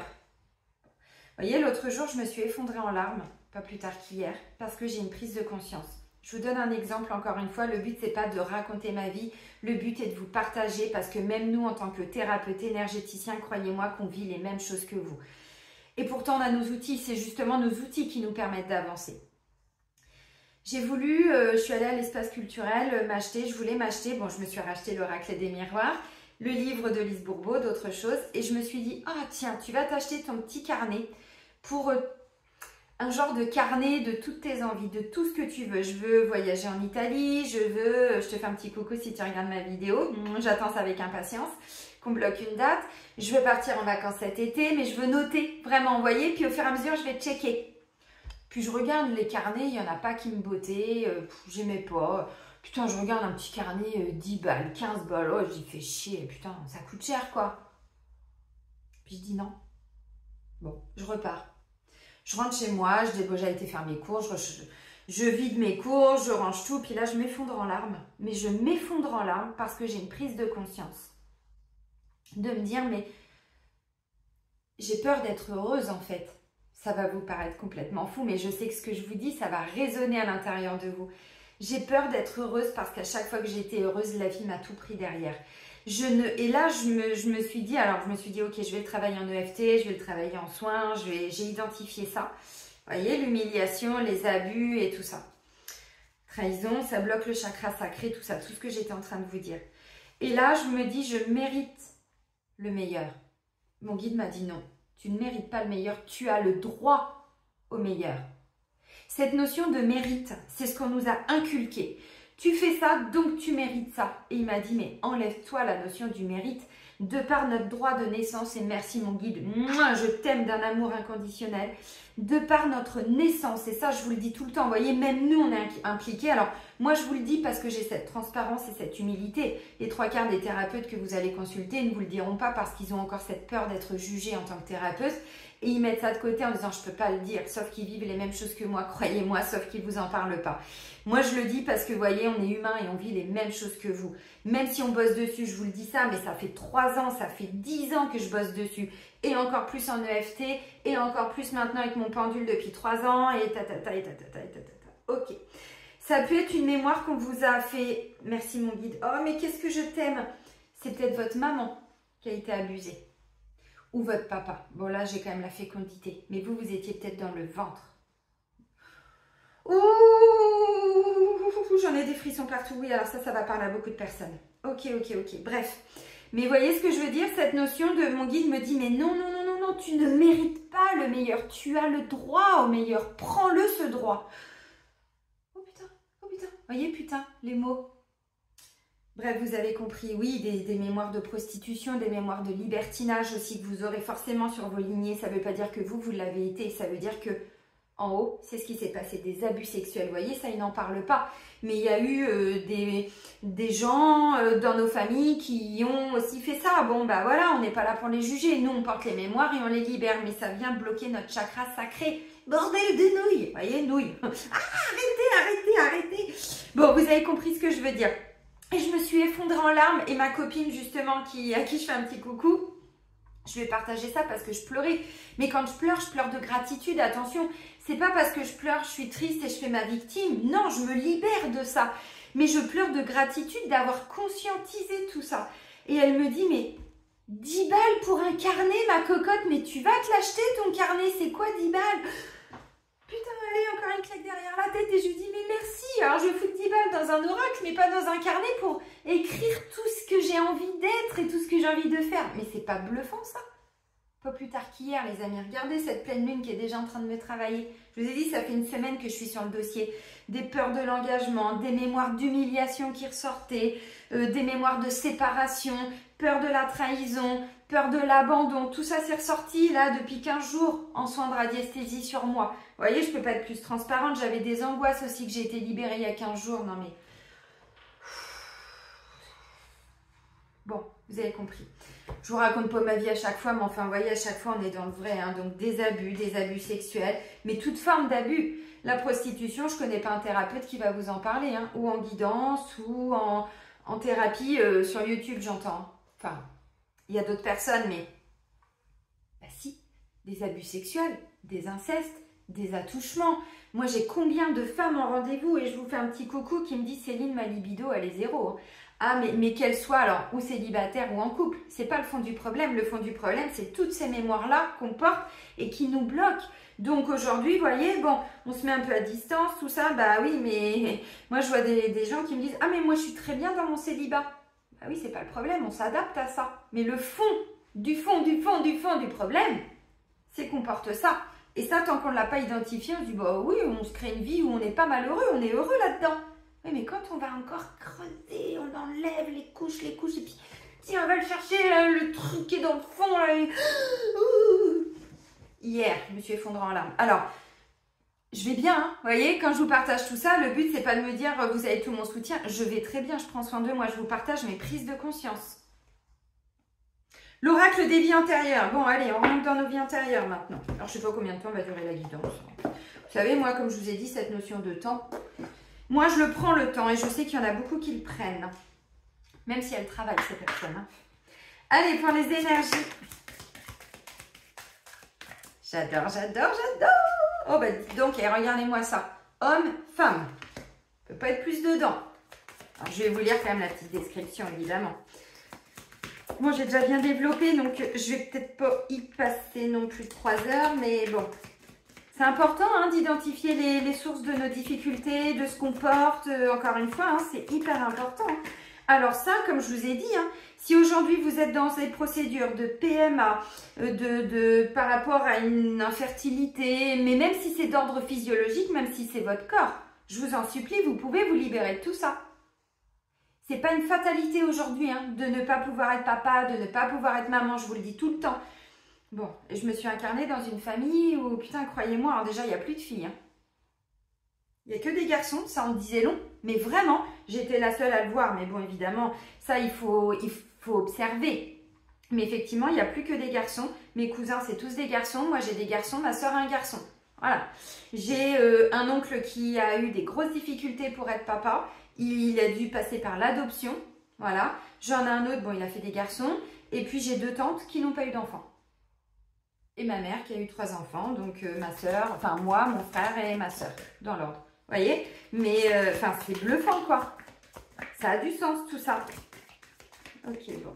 Vous voyez, l'autre jour, je me suis effondrée en larmes, pas plus tard qu'hier, parce que j'ai une prise de conscience. Je vous donne un exemple encore une fois, le but c'est pas de raconter ma vie, le but est de vous partager parce que même nous en tant que thérapeute énergéticien, croyez-moi qu'on vit les mêmes choses que vous. Et pourtant on a nos outils, c'est justement nos outils qui nous permettent d'avancer. J'ai voulu, je suis allée à l'espace culturel m'acheter, je voulais m'acheter, bon je me suis racheté l'oracle des miroirs, le livre de Lise Bourbeau, d'autres choses, et je me suis dit, ah tiens, tu vas t'acheter ton petit carnet pour un genre de carnet de toutes tes envies, de tout ce que tu veux. Je veux voyager en Italie, je te fais un petit coucou si tu regardes ma vidéo, j'attends ça avec impatience, qu'on bloque une date, je veux partir en vacances cet été, mais je veux noter, vraiment envoyer, puis au fur et à mesure je vais checker. Puis je regarde les carnets, il n'y en a pas qui me bottaient, j'aimais pas. Putain, je regarde un petit carnet, 10 balles, 15 balles, oh, j'y fais chier, putain, ça coûte cher quoi. Puis je dis non. Bon, je repars. Je rentre chez moi, j'ai été faire mes courses, je vide mes courses, je range tout, puis là je m'effondre en larmes. Mais je m'effondre en larmes parce que j'ai une prise de conscience. De me dire, mais j'ai peur d'être heureuse en fait. Ça va vous paraître complètement fou, mais je sais que ce que je vous dis, ça va résonner à l'intérieur de vous. J'ai peur d'être heureuse parce qu'à chaque fois que j'étais heureuse, la vie m'a tout pris derrière. Et là, je me suis dit, ok, je vais le travailler en EFT, je vais le travailler en soins, j'ai identifié ça. Vous voyez, l'humiliation, les abus et tout ça. Trahison, ça bloque le chakra sacré, tout ça, tout ce que j'étais en train de vous dire. Et là, je me dis, je mérite le meilleur. Mon guide m'a dit non. Tu ne mérites pas le meilleur, tu as le droit au meilleur. Cette notion de mérite, c'est ce qu'on nous a inculqué. Tu fais ça, donc tu mérites ça. Et il m'a dit, mais enlève-toi la notion du mérite. De par notre droit de naissance, et merci mon guide, moi je t'aime d'un amour inconditionnel, de par notre naissance, et ça je vous le dis tout le temps, vous voyez, même nous on est impliqués. Alors moi je vous le dis parce que j'ai cette transparence et cette humilité. Les 3/4 des thérapeutes que vous allez consulter ne vous le diront pas parce qu'ils ont encore cette peur d'être jugés en tant que thérapeute, et ils mettent ça de côté en disant je peux pas le dire, sauf qu'ils vivent les mêmes choses que moi, croyez-moi, sauf qu'ils vous en parlent pas. Moi je le dis parce que vous voyez, on est humain et on vit les mêmes choses que vous. Même si on bosse dessus, je vous le dis ça, mais ça fait 3 ans, ça fait 10 ans que je bosse dessus. Et encore plus en EFT, et encore plus maintenant avec mon pendule depuis 3 ans, et tatata, et tatata, et tatata. Ok. Ça peut être une mémoire qu'on vous a fait. Merci mon guide. Oh, mais qu'est-ce que je t'aime. C'est peut-être votre maman qui a été abusée. Ou votre papa. Bon, là, j'ai quand même la fécondité. Mais vous étiez peut-être dans le ventre. Ouh, j'en ai des frissons partout. Oui, alors ça va parler à beaucoup de personnes. Ok. Bref. Mais vous voyez ce que je veux dire? Cette notion de mon guide me dit, mais non, tu ne mérites pas le meilleur. Tu as le droit au meilleur. Prends-le, ce droit. Oh putain. Vous voyez, putain, les mots. Bref, vous avez compris, oui, des mémoires de prostitution, des mémoires de libertinage aussi que vous aurez forcément sur vos lignées. Ça ne veut pas dire que vous l'avez été, ça veut dire que en haut, c'est ce qui s'est passé, des abus sexuels. Vous voyez, ça, ils n'en parlent pas. Mais il y a eu des gens dans nos familles qui ont aussi fait ça. Bon, bah voilà, on n'est pas là pour les juger. Nous, on porte les mémoires et on les libère. Mais ça vient bloquer notre chakra sacré. Bordel de nouilles. Vous voyez, nouilles. Ah, arrêtez. Bon, vous avez compris ce que je veux dire. Et je me suis effondrée en larmes. Et ma copine, justement, à qui je fais un petit coucou, je lui ai partagé ça parce que je pleurais. Mais quand je pleure de gratitude. Attention, c'est pas parce que je pleure, je suis triste et je fais ma victime. Non, je me libère de ça. Mais je pleure de gratitude d'avoir conscientisé tout ça. Et elle me dit, mais 10 balles pour un carnet, ma cocotte, mais tu vas te l'acheter ton carnet, c'est quoi 10 balles? Putain, allez, encore une claque derrière la tête et je lui dis, mais merci. Alors je vais foutre 10 balles dans un oracle, mais pas dans un carnet pour écrire tout ce que j'ai envie d'être et tout ce que j'ai envie de faire. Mais c'est pas bluffant ça? Pas plus tard qu'hier, les amis, regardez cette pleine lune qui est déjà en train de me travailler. Je vous ai dit, ça fait une semaine que je suis sur le dossier. Des peurs de l'engagement, des mémoires d'humiliation qui ressortaient, des mémoires de séparation, peur de la trahison, peur de l'abandon. Tout ça, c'est ressorti là depuis 15 jours en soins de radiesthésie sur moi. Vous voyez, je ne peux pas être plus transparente. J'avais des angoisses aussi que j'ai été libérée il y a 15 jours. Non mais... Bon, vous avez compris. Je vous raconte pas ma vie à chaque fois, mais enfin, vous voyez, à chaque fois, on est dans le vrai. Hein, donc, des abus sexuels, mais toute forme d'abus. La prostitution, je connais pas un thérapeute qui va vous en parler, hein, ou en guidance, ou en thérapie sur YouTube, j'entends. Enfin, il y a d'autres personnes, mais... Bah si, des abus sexuels, des incestes, des attouchements. Moi, j'ai combien de femmes en rendez-vous et je vous fais un petit coucou qui me dit « Céline, ma libido, elle est zéro. Hein. » Ah, mais qu'elle soit alors ou célibataire ou en couple, c'est pas le fond du problème. Le fond du problème, c'est toutes ces mémoires-là qu'on porte et qui nous bloquent. Donc aujourd'hui, vous voyez, bon, on se met un peu à distance, tout ça, bah oui, mais moi je vois des gens qui me disent « Ah, mais moi je suis très bien dans mon célibat. » Bah oui, c'est pas le problème, on s'adapte à ça. Mais le fond du problème, c'est qu'on porte ça. Et ça, tant qu'on ne l'a pas identifié, on se dit « Bah oui, on se crée une vie où on n'est pas malheureux, on est heureux là-dedans. » Oui, mais quand on va encore creuser, on enlève les couches, et puis si on va le chercher, le truc qui est dans le fond, là, Hier, je me suis effondrée en larmes. Alors, je vais bien, hein, vous voyez, quand je vous partage tout ça, le but, c'est pas de me dire, vous avez tout mon soutien. Je vais très bien, je prends soin de moi, je vous partage mes prises de conscience. L'oracle des vies antérieures. Bon, allez, on rentre dans nos vies antérieures maintenant. Alors, je sais pas combien de temps va durer la guidance. Vous savez, moi, comme je vous ai dit, cette notion de temps... Moi, je le prends le temps et je sais qu'il y en a beaucoup qui le prennent. Même si elles travaillent, ces personnes. Hein. Allez, pour les énergies. J'adore. Oh, bah, dites donc, et regardez-moi ça. Homme, femme. Il ne peut pas être plus dedans. Alors, je vais vous lire quand même la petite description, évidemment. Moi, j'ai déjà bien développé, donc je vais peut-être pas y passer non plus 3 heures, mais bon... C'est important hein, d'identifier les sources de nos difficultés, de ce qu'on porte. Encore une fois, hein, c'est hyper important. Alors ça, comme je vous ai dit, hein, si aujourd'hui vous êtes dans des procédures de PMA, par rapport à une infertilité, mais même si c'est d'ordre physiologique, même si c'est votre corps, je vous en supplie, vous pouvez vous libérer de tout ça. C'est pas une fatalité aujourd'hui hein, de ne pas pouvoir être papa, de ne pas pouvoir être maman, je vous le dis tout le temps. Bon, et je me suis incarnée dans une famille où, putain, croyez-moi, alors déjà, il n'y a plus de filles. Hein. Il n'y a que des garçons, ça en disait long. Mais vraiment, j'étais la seule à le voir. Mais bon, évidemment, ça, il faut observer. Mais effectivement, il n'y a plus que des garçons. Mes cousins, c'est tous des garçons. Moi, j'ai des garçons, ma soeur a un garçon. Voilà. J'ai un oncle qui a eu des grosses difficultés pour être papa. Il a dû passer par l'adoption. Voilà. J'en ai un autre, bon, il a fait des garçons. Et puis, j'ai 2 tantes qui n'ont pas eu d'enfants. Et ma mère qui a eu 3 enfants, donc ma soeur, enfin moi, mon frère et ma soeur, dans l'ordre. Vous voyez? Mais enfin, c'est bluffant quoi. Ça a du sens tout ça. Ok, bon.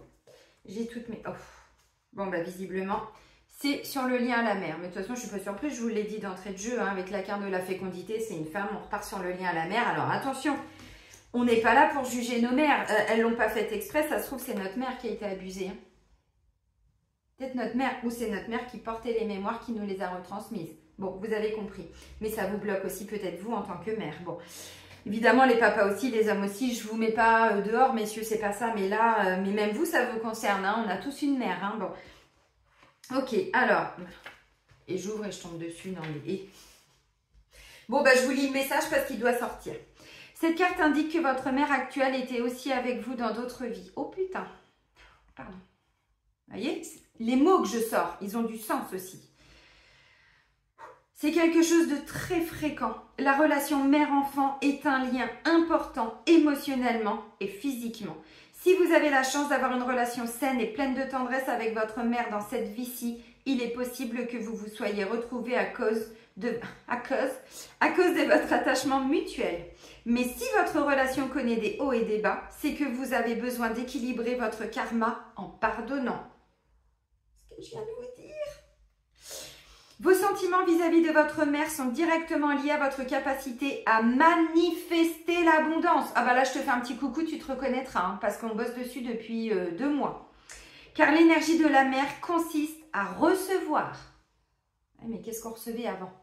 J'ai toutes mes... Oh. Bon, bah visiblement, c'est sur le lien à la mer. Mais de toute façon, je ne suis pas surprise, je vous l'ai dit d'entrée de jeu, hein, avec la carte de la fécondité, c'est une femme, on repart sur le lien à la mer. Alors attention, on n'est pas là pour juger nos mères. Elles ne l'ont pas fait exprès, ça se trouve, c'est notre mère qui a été abusée. Hein. Peut-être notre mère, ou c'est notre mère qui portait les mémoires, qui nous les a retransmises. Bon, vous avez compris. Mais ça vous bloque aussi peut-être vous en tant que mère. Bon, Évidemment, les papas aussi, les hommes aussi, je vous mets pas dehors, messieurs, c'est pas ça. Mais là, mais même vous, ça vous concerne. Hein, on a tous une mère. Hein, bon. Ok, alors. Et j'ouvre et je tombe dessus. Non, mais... Bon, bah, je vous lis le message parce qu'il doit sortir. Cette carte indique que votre mère actuelle était aussi avec vous dans d'autres vies. Oh putain. Pardon. Vous voyez, les mots que je sors, ils ont du sens aussi. C'est quelque chose de très fréquent. La relation mère-enfant est un lien important émotionnellement et physiquement. Si vous avez la chance d'avoir une relation saine et pleine de tendresse avec votre mère dans cette vie-ci, il est possible que vous vous soyez retrouvés à cause de votre attachement mutuel. Mais si votre relation connaît des hauts et des bas, c'est que vous avez besoin d'équilibrer votre karma en pardonnant. Ce que je viens de vous dire. Vos sentiments vis-à-vis de votre mère sont directement liés à votre capacité à manifester l'abondance. Ah bah là, je te fais un petit coucou, tu te reconnaîtras, hein, parce qu'on bosse dessus depuis 2 mois. Car l'énergie de la mère consiste à recevoir. Mais qu'est-ce qu'on recevait avant?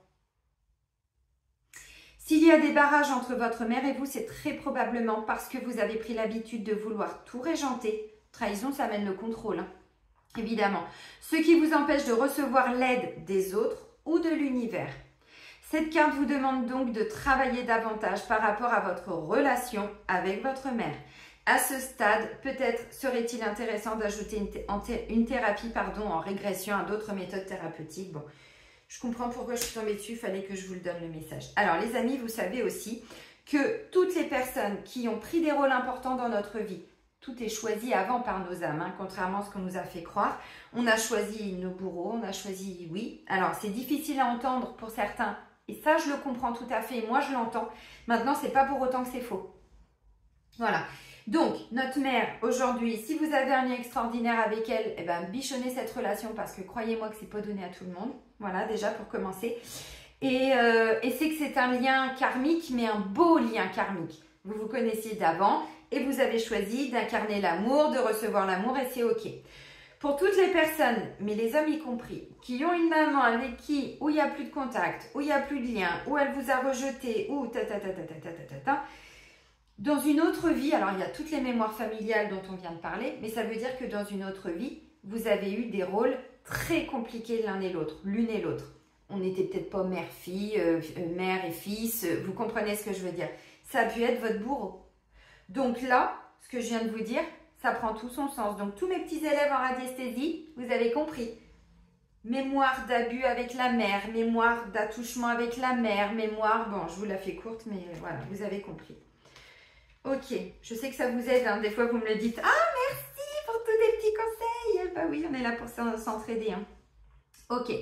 S'il y a des barrages entre votre mère et vous, c'est très probablement parce que vous avez pris l'habitude de vouloir tout régenter. Trahison, ça mène le contrôle, hein. Évidemment, ce qui vous empêche de recevoir l'aide des autres ou de l'univers. Cette carte vous demande donc de travailler davantage par rapport à votre relation avec votre mère. À ce stade, peut-être serait-il intéressant d'ajouter une thérapie en régression à d'autres méthodes thérapeutiques. Bon, je comprends pourquoi je suis tombée dessus, il fallait que je vous le donne le message. Alors les amis, vous savez aussi que toutes les personnes qui ont pris des rôles importants dans notre vie, tout est choisi avant par nos âmes, hein, contrairement à ce qu'on nous a fait croire. On a choisi nos bourreaux, on a choisi oui. Alors, c'est difficile à entendre pour certains. Et ça, je le comprends tout à fait. Moi, je l'entends. Maintenant, c'est pas pour autant que c'est faux. Voilà. Donc, notre mère, aujourd'hui, si vous avez un lien extraordinaire avec elle, eh ben, bichonnez cette relation parce que croyez-moi que c'est pas donné à tout le monde. Voilà, déjà pour commencer. Et c'est que c'est un lien karmique, mais un beau lien karmique. Vous vous connaissiez d'avant. Et vous avez choisi d'incarner l'amour, de recevoir l'amour et c'est ok. Pour toutes les personnes, mais les hommes y compris, qui ont une maman avec où il n'y a plus de contact, où il n'y a plus de lien, où elle vous a rejeté, ou dans une autre vie, alors il y a toutes les mémoires familiales dont on vient de parler, mais ça veut dire que dans une autre vie, vous avez eu des rôles très compliqués l'un et l'autre, l'une et l'autre. On n'était peut-être pas mère-fille, mère et fils, vous comprenez ce que je veux dire. Ça a pu être votre bourreau. Donc là, ce que je viens de vous dire, ça prend tout son sens. Donc tous mes petits élèves en radiesthésie, vous avez compris. Mémoire d'abus avec la mère, mémoire d'attouchement avec la mère, mémoire... Bon, je vous la fais courte, mais voilà, vous avez compris. Ok, je sais que ça vous aide, hein. Des fois vous me le dites. Ah, merci pour tous les petits conseils. Bah oui, on est là pour s'entraider, hein. Ok,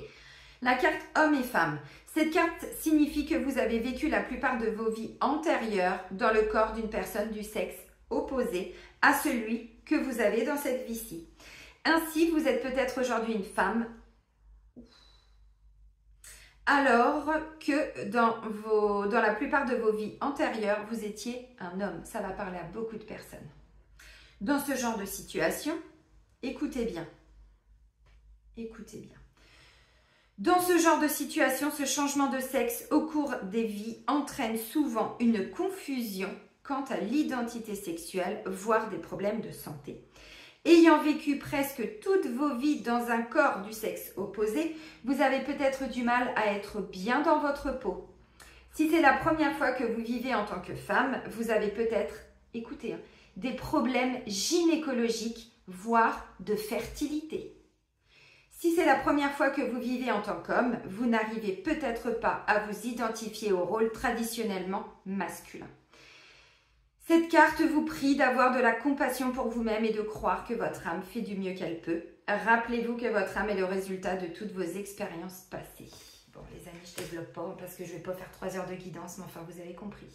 la carte homme et femme. Cette carte signifie que vous avez vécu la plupart de vos vies antérieures dans le corps d'une personne du sexe opposé à celui que vous avez dans cette vie-ci. Ainsi, vous êtes peut-être aujourd'hui une femme, alors que dans la plupart de vos vies antérieures, vous étiez un homme. Ça va parler à beaucoup de personnes. Dans ce genre de situation, écoutez bien. Écoutez bien. Dans ce genre de situation, ce changement de sexe au cours des vies entraîne souvent une confusion quant à l'identité sexuelle, voire des problèmes de santé. Ayant vécu presque toutes vos vies dans un corps du sexe opposé, vous avez peut-être du mal à être bien dans votre peau. Si c'est la première fois que vous vivez en tant que femme, vous avez peut-être, écoutez, hein, des problèmes gynécologiques, voire de fertilité. Si c'est la première fois que vous vivez en tant qu'homme, vous n'arrivez peut-être pas à vous identifier au rôle traditionnellement masculin. Cette carte vous prie d'avoir de la compassion pour vous-même et de croire que votre âme fait du mieux qu'elle peut. Rappelez-vous que votre âme est le résultat de toutes vos expériences passées. Bon, les amis, je ne développe pas parce que je ne vais pas faire 3 heures de guidance, mais enfin, vous avez compris.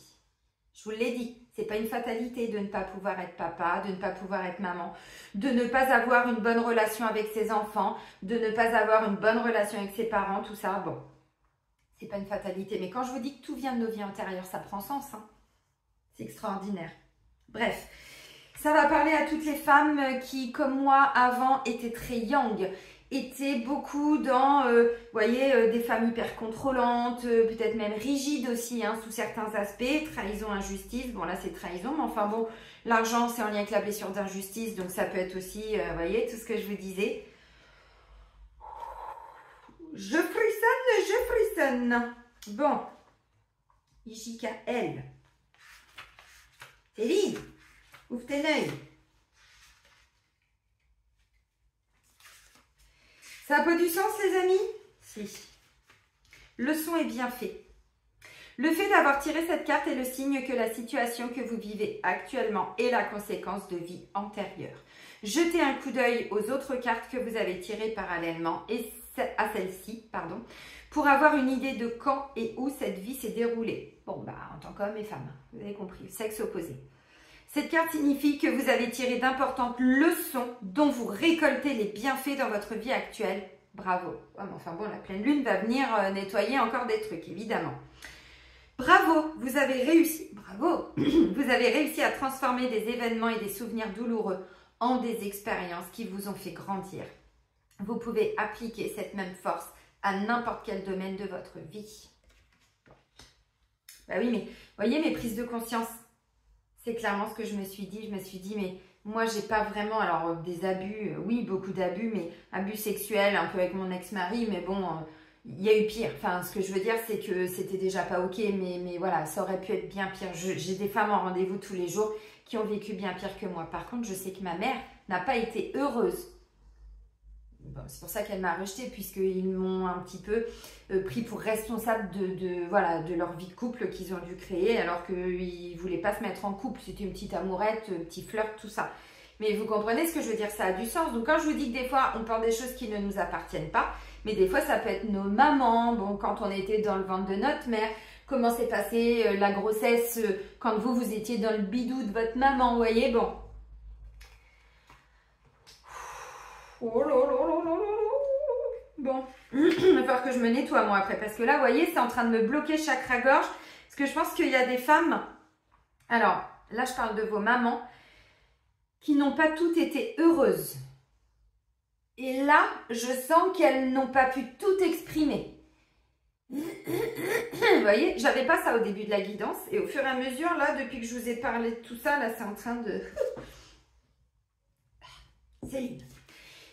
Je vous l'ai dit, ce n'est pas une fatalité de ne pas pouvoir être papa, de ne pas pouvoir être maman, de ne pas avoir une bonne relation avec ses enfants, de ne pas avoir une bonne relation avec ses parents, tout ça, bon, c'est pas une fatalité. Mais quand je vous dis que tout vient de nos vies antérieures, ça prend sens, hein. C'est extraordinaire. Bref, ça va parler à toutes les femmes qui, comme moi, avant, étaient très yang été beaucoup dans, vous voyez, des femmes hyper contrôlantes, peut-être même rigides aussi, hein, sous certains aspects, trahison, injustice, bon là c'est trahison, mais enfin bon, l'argent c'est en lien avec la blessure d'injustice, donc ça peut être aussi, vous voyez, tout ce que je vous disais. Je frissonne. Bon, J-K-L. Céline, ouvre tes yeux. Ça n'a pas du sens, les amis? Si. Le son est bien fait. Le fait d'avoir tiré cette carte est le signe que la situation que vous vivez actuellement est la conséquence de vie antérieure. Jetez un coup d'œil aux autres cartes que vous avez tirées parallèlement et à celle-ci, pardon, pour avoir une idée de quand et où cette vie s'est déroulée. Bon, bah, en tant qu'homme et femme, vous avez compris, sexe opposé. Cette carte signifie que vous avez tiré d'importantes leçons dont vous récoltez les bienfaits dans votre vie actuelle. Bravo. Oh, mais enfin bon, la pleine lune va venir nettoyer encore des trucs, évidemment. Bravo, vous avez réussi. Bravo. Vous avez réussi à transformer des événements et des souvenirs douloureux en des expériences qui vous ont fait grandir. Vous pouvez appliquer cette même force à n'importe quel domaine de votre vie. Bah oui, mais voyez mes prises de conscience. C'est clairement ce que je me suis dit. Je me suis dit, mais moi, j'ai pas vraiment, alors des abus, oui, beaucoup d'abus, mais abus sexuels, un peu avec mon ex-mari, mais bon, il y a eu pire. Enfin, ce que je veux dire, c'est que c'était déjà pas ok, mais voilà, ça aurait pu être bien pire. J'ai des femmes en rendez-vous tous les jours qui ont vécu bien pire que moi. Par contre, je sais que ma mère n'a pas été heureuse. Bon, c'est pour ça qu'elle m'a rejetée, puisqu'ils m'ont un petit peu pris pour responsable voilà, de leur vie de couple qu'ils ont dû créer, alors qu'ils ne voulaient pas se mettre en couple. C'était une petite amourette, petit flirt, tout ça. Mais vous comprenez ce que je veux dire, ça a du sens. Donc quand je vous dis que des fois, on porte des choses qui ne nous appartiennent pas, mais des fois, ça peut être nos mamans, bon, quand on était dans le ventre de notre mère, comment s'est passée la grossesse quand vous étiez dans le bidou de votre maman, vous voyez, bon. Oh là là là là là là. Bon, il va falloir que je me nettoie moi après, parce que là, vous voyez, c'est en train de me bloquer chakra-gorge, parce que je pense qu'il y a des femmes, alors là, je parle de vos mamans, qui n'ont pas toutes été heureuses. Et là, je sens qu'elles n'ont pas pu tout exprimer. Vous voyez, j'avais pas ça au début de la guidance, et au fur et à mesure, là, depuis que je vous ai parlé de tout ça, là, c'est en train de... Céline.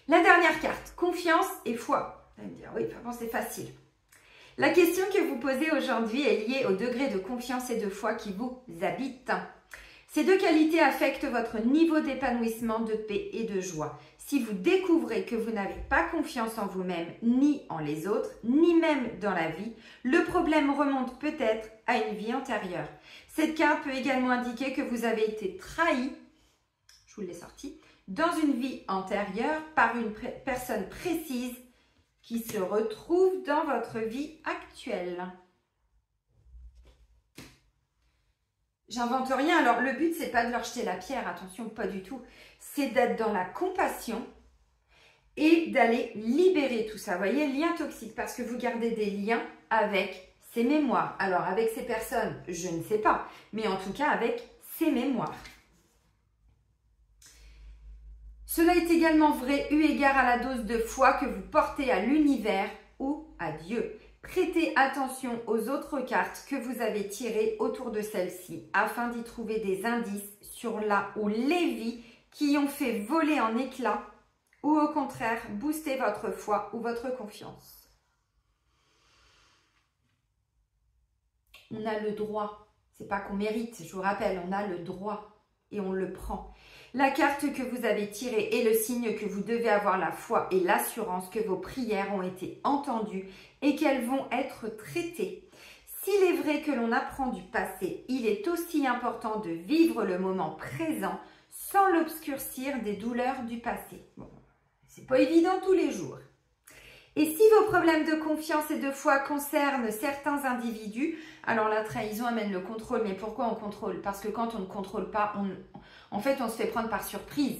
La dernière carte, confiance et foi. Vous allez me dire, oui, vraiment c'est facile. La question que vous posez aujourd'hui est liée au degré de confiance et de foi qui vous habite. Ces deux qualités affectent votre niveau d'épanouissement, de paix et de joie. Si vous découvrez que vous n'avez pas confiance en vous-même, ni en les autres, ni même dans la vie, le problème remonte peut-être à une vie antérieure. Cette carte peut également indiquer que vous avez été trahi, je vous l'ai sorti, dans une vie antérieure par une personne précise qui se retrouve dans votre vie actuelle. J'invente rien, alors le but c'est pas de leur jeter la pierre, attention, pas du tout. C'est d'être dans la compassion et d'aller libérer tout ça. Vous voyez, lien toxique, parce que vous gardez des liens avec ces mémoires. Alors avec ces personnes, je ne sais pas, mais en tout cas avec ces mémoires. Cela est également vrai eu égard à la dose de foi que vous portez à l'univers ou à Dieu. Prêtez attention aux autres cartes que vous avez tirées autour de celle-ci afin d'y trouver des indices sur la ou les vies qui ont fait voler en éclats ou au contraire booster votre foi ou votre confiance. On a le droit, c'est pas qu'on mérite, je vous rappelle, on a le droit et on le prend. La carte que vous avez tirée est le signe que vous devez avoir la foi et l'assurance que vos prières ont été entendues et qu'elles vont être traitées. S'il est vrai que l'on apprend du passé, il est aussi important de vivre le moment présent sans l'obscurcir des douleurs du passé. Bon, c'est pas évident tous les jours. Et si vos problèmes de confiance et de foi concernent certains individus, alors la trahison amène le contrôle. Mais pourquoi on contrôle? Parce que quand on ne contrôle pas, en fait, on se fait prendre par surprise.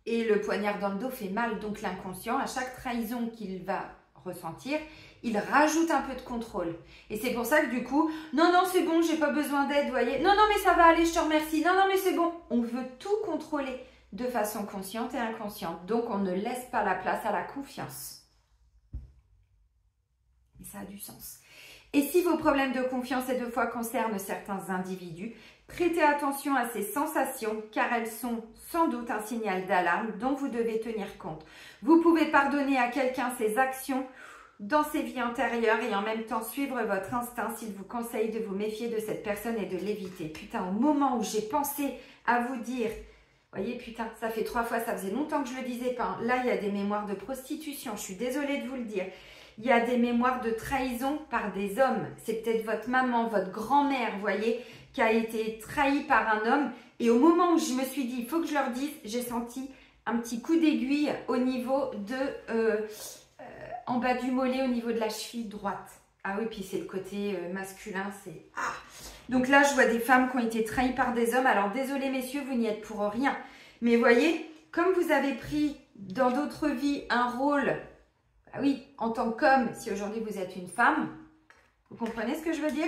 Et le poignard dans le dos fait mal. Donc l'inconscient, à chaque trahison qu'il va ressentir, il rajoute un peu de contrôle. Et c'est pour ça que du coup, non, non, c'est bon, j'ai pas besoin d'aide, vous voyez. Non, non, mais ça va aller, je te remercie. Non, non, mais c'est bon. On veut tout contrôler de façon consciente et inconsciente. Donc on ne laisse pas la place à la confiance. Et ça a du sens. Et si vos problèmes de confiance et de foi concernent certains individus, prêtez attention à ces sensations car elles sont sans doute un signal d'alarme dont vous devez tenir compte. Vous pouvez pardonner à quelqu'un ses actions dans ses vies antérieures et en même temps suivre votre instinct s'il vous conseille de vous méfier de cette personne et de l'éviter. Putain, au moment où j'ai pensé à vous dire, voyez, putain, ça fait 3 fois, ça faisait longtemps que je le disais pas. Là, il y a des mémoires de prostitution, je suis désolée de vous le dire. Il y a des mémoires de trahison par des hommes. C'est peut-être votre maman, votre grand-mère, vous voyez, qui a été trahie par un homme. Et au moment où je me suis dit, il faut que je leur dise, j'ai senti un petit coup d'aiguille au niveau de... en bas du mollet, au niveau de la cheville droite. Ah oui, puis c'est le côté masculin, c'est... Ah. Donc là, je vois des femmes qui ont été trahies par des hommes. Alors, désolé messieurs, vous n'y êtes pour rien. Mais voyez, comme vous avez pris dans d'autres vies un rôle... Ah oui, en tant qu'homme, si aujourd'hui vous êtes une femme, vous comprenez ce que je veux dire?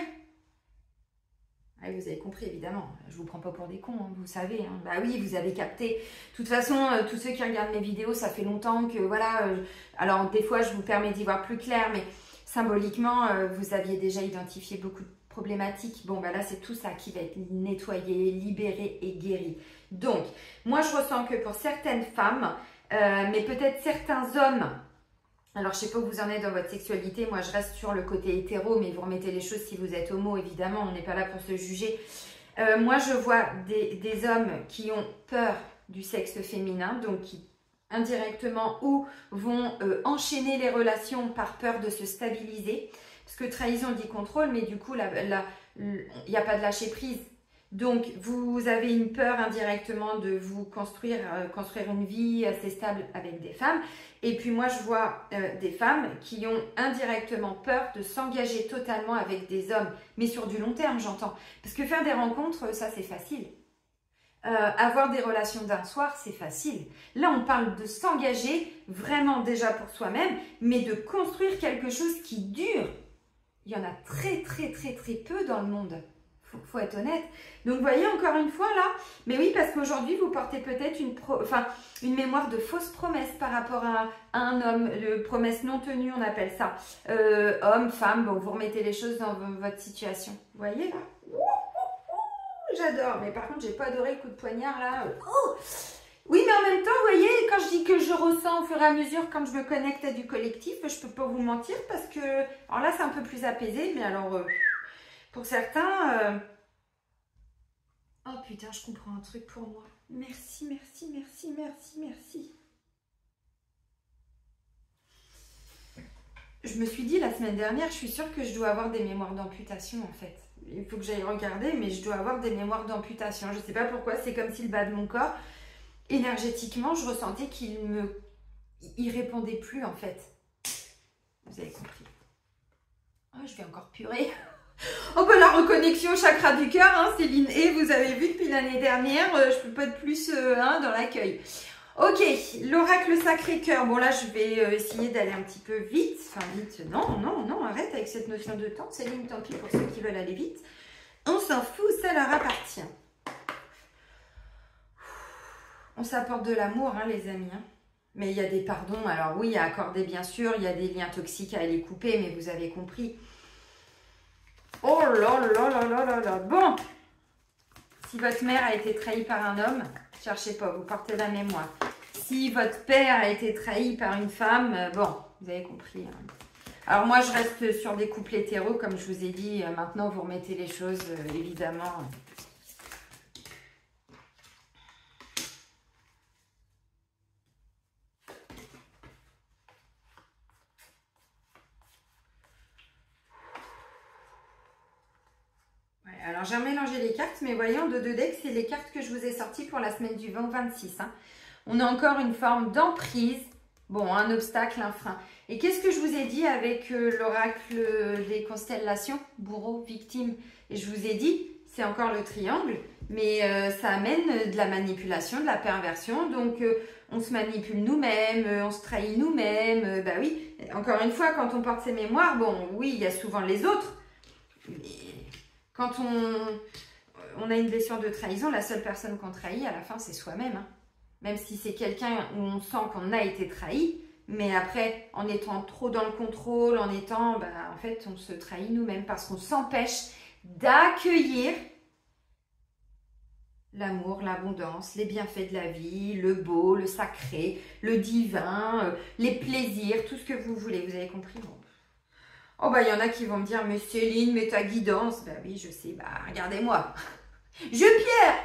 Ah oui, vous avez compris, évidemment. Je ne vous prends pas pour des cons, hein, vous savez. Hein. Bah oui, vous avez capté. De toute façon, tous ceux qui regardent mes vidéos, ça fait longtemps que, voilà. Alors, des fois, je vous permets d'y voir plus clair, mais symboliquement, vous aviez déjà identifié beaucoup de problématiques. Bon, bah là, c'est tout ça qui va être nettoyé, libéré et guéri. Donc, moi, je ressens que pour certaines femmes, mais peut-être certains hommes... Alors, je ne sais pas où vous en êtes dans votre sexualité. Moi, je reste sur le côté hétéro, mais vous remettez les choses si vous êtes homo, évidemment. On n'est pas là pour se juger. Moi, je vois des hommes qui ont peur du sexe féminin, donc qui indirectement ou vont enchaîner les relations par peur de se stabiliser. Parce que trahison dit contrôle, mais du coup, il n'y a pas de lâcher prise. Donc, vous avez une peur indirectement de vous construire une vie assez stable avec des femmes. Et puis moi, je vois des femmes qui ont indirectement peur de s'engager totalement avec des hommes. Mais sur du long terme, j'entends. Parce que faire des rencontres, ça, c'est facile. Avoir des relations d'un soir, c'est facile. Là, on parle de s'engager vraiment déjà pour soi-même, mais de construire quelque chose qui dure. Il y en a très, très, très, très peu dans le monde. Faut être honnête. Donc, vous voyez, encore une fois, là, mais oui, parce qu'aujourd'hui, vous portez peut-être une mémoire de fausses promesses par rapport à un homme, promesse non tenue, on appelle ça. Homme, femme, bon, vous remettez les choses dans votre situation. Vous voyez, là? J'adore, mais par contre, j'ai pas adoré le coup de poignard, là. Oui, mais en même temps, vous voyez, quand je dis que je ressens au fur et à mesure, quand je me connecte à du collectif, je peux pas vous mentir, parce que, alors là, c'est un peu plus apaisé, mais alors... pour certains, oh putain, je comprends un truc pour moi. Merci, merci, merci, merci, merci. Je me suis dit la semaine dernière, je suis sûre que je dois avoir des mémoires d'amputation en fait. Il faut que j'aille regarder, mais je dois avoir des mémoires d'amputation. Je ne sais pas pourquoi, c'est comme si le bas de mon corps, énergétiquement, je ressentais qu'il répondait plus en fait. Vous avez compris. Oh, je vais encore purer. Oh bah la reconnexion chakra du cœur, hein, Céline. Et vous avez vu depuis l'année dernière, je peux pas être plus dans l'accueil. Ok, l'oracle Sacré-Cœur. Bon là, je vais essayer d'aller un petit peu vite. Enfin vite, non, non, non, arrête avec cette notion de temps. Céline, tant pis pour ceux qui veulent aller vite. On s'en fout, ça leur appartient. On s'apporte de l'amour, hein, les amis. Hein. Mais il y a des pardons. Alors oui, à accorder bien sûr. Il y a des liens toxiques à aller couper, mais vous avez compris. Oh là là là là là là. Bon, si votre mère a été trahie par un homme, cherchez pas, vous portez la mémoire. Si votre père a été trahi par une femme, bon, vous avez compris. Hein. Alors moi, je reste sur des couples hétéros, comme je vous ai dit. Maintenant, vous remettez les choses, évidemment. Alors, j'ai mélangé les cartes, mais voyons, de deux decks, c'est les cartes que je vous ai sorties pour la semaine du 20 au 26. Hein. On a encore une forme d'emprise, bon, un obstacle, un frein. Et qu'est-ce que je vous ai dit avec l'oracle des constellations, bourreau, victime? Et je vous ai dit, c'est encore le triangle, mais ça amène de la manipulation, de la perversion. Donc, on se manipule nous-mêmes, on se trahit nous-mêmes. Bah oui, encore une fois, quand on porte ses mémoires, bon, oui, il y a souvent les autres, mais... Quand on a une blessure de trahison, la seule personne qu'on trahit à la fin, c'est soi-même. Hein. Même si c'est quelqu'un où on sent qu'on a été trahi, Mais après, en étant trop dans le contrôle, en étant, en fait, on se trahit nous-mêmes parce qu'on s'empêche d'accueillir l'amour, l'abondance, les bienfaits de la vie, le beau, le sacré, le divin, les plaisirs, tout ce que vous voulez. Vous avez compris? Bon. Oh il y en a qui vont me dire, mais Céline, mais ta guidance. Oui, je sais, regardez-moi. Je Pierre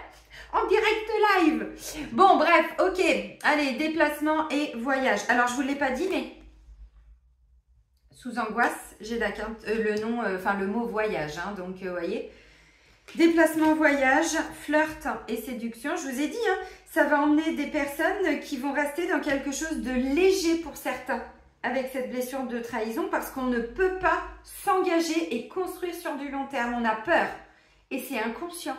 en direct live. Bon, bref, ok. Allez, déplacement et voyage. Alors, je ne vous l'ai pas dit, mais sous angoisse, j'ai le nom, le mot voyage. Hein, donc, vous voyez, déplacement, voyage, flirt et séduction. Je vous ai dit, hein, ça va emmener des personnes qui vont rester dans quelque chose de léger pour certains avec cette blessure de trahison parce qu'on ne peut pas s'engager et construire sur du long terme. On a peur et c'est inconscient.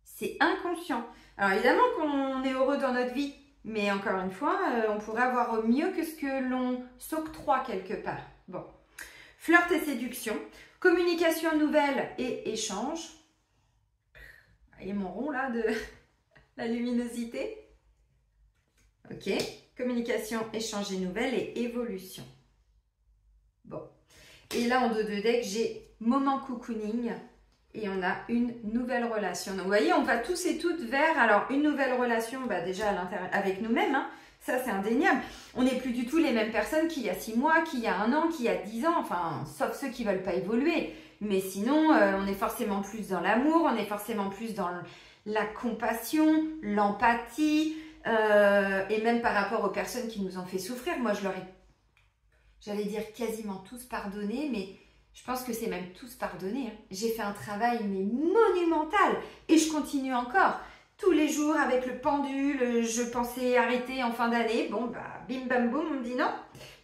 C'est inconscient. Alors évidemment qu'on est heureux dans notre vie, mais encore une fois, on pourrait avoir mieux que ce que l'on s'octroie quelque part. Bon. Flirt et séduction, communication nouvelle et échange. Vous voyez mon rond là de la luminosité. Ok. Communication, échange et nouvelle et évolution. Bon. Et là en dos de deck, j'ai moment cocooning. Et on a une nouvelle relation. Donc, vous voyez, on va tous et toutes vers, alors, une nouvelle relation, déjà à l'intérieur, avec nous-mêmes, hein, ça c'est indéniable. On n'est plus du tout les mêmes personnes qu'il y a 6 mois, qu'il y a 1 an, qu'il y a 10 ans, enfin, sauf ceux qui ne veulent pas évoluer. Mais sinon, on est forcément plus dans l'amour, on est forcément plus dans la compassion, l'empathie, et même par rapport aux personnes qui nous ont fait souffrir. Moi, je leur ai, j'allais dire quasiment tous pardonné, mais je pense que c'est même tous pardonné. Hein. J'ai fait un travail mais monumental et je continue encore. Tous les jours avec le pendule, je pensais arrêter en fin d'année. Bon, bim bam boum, on me dit non,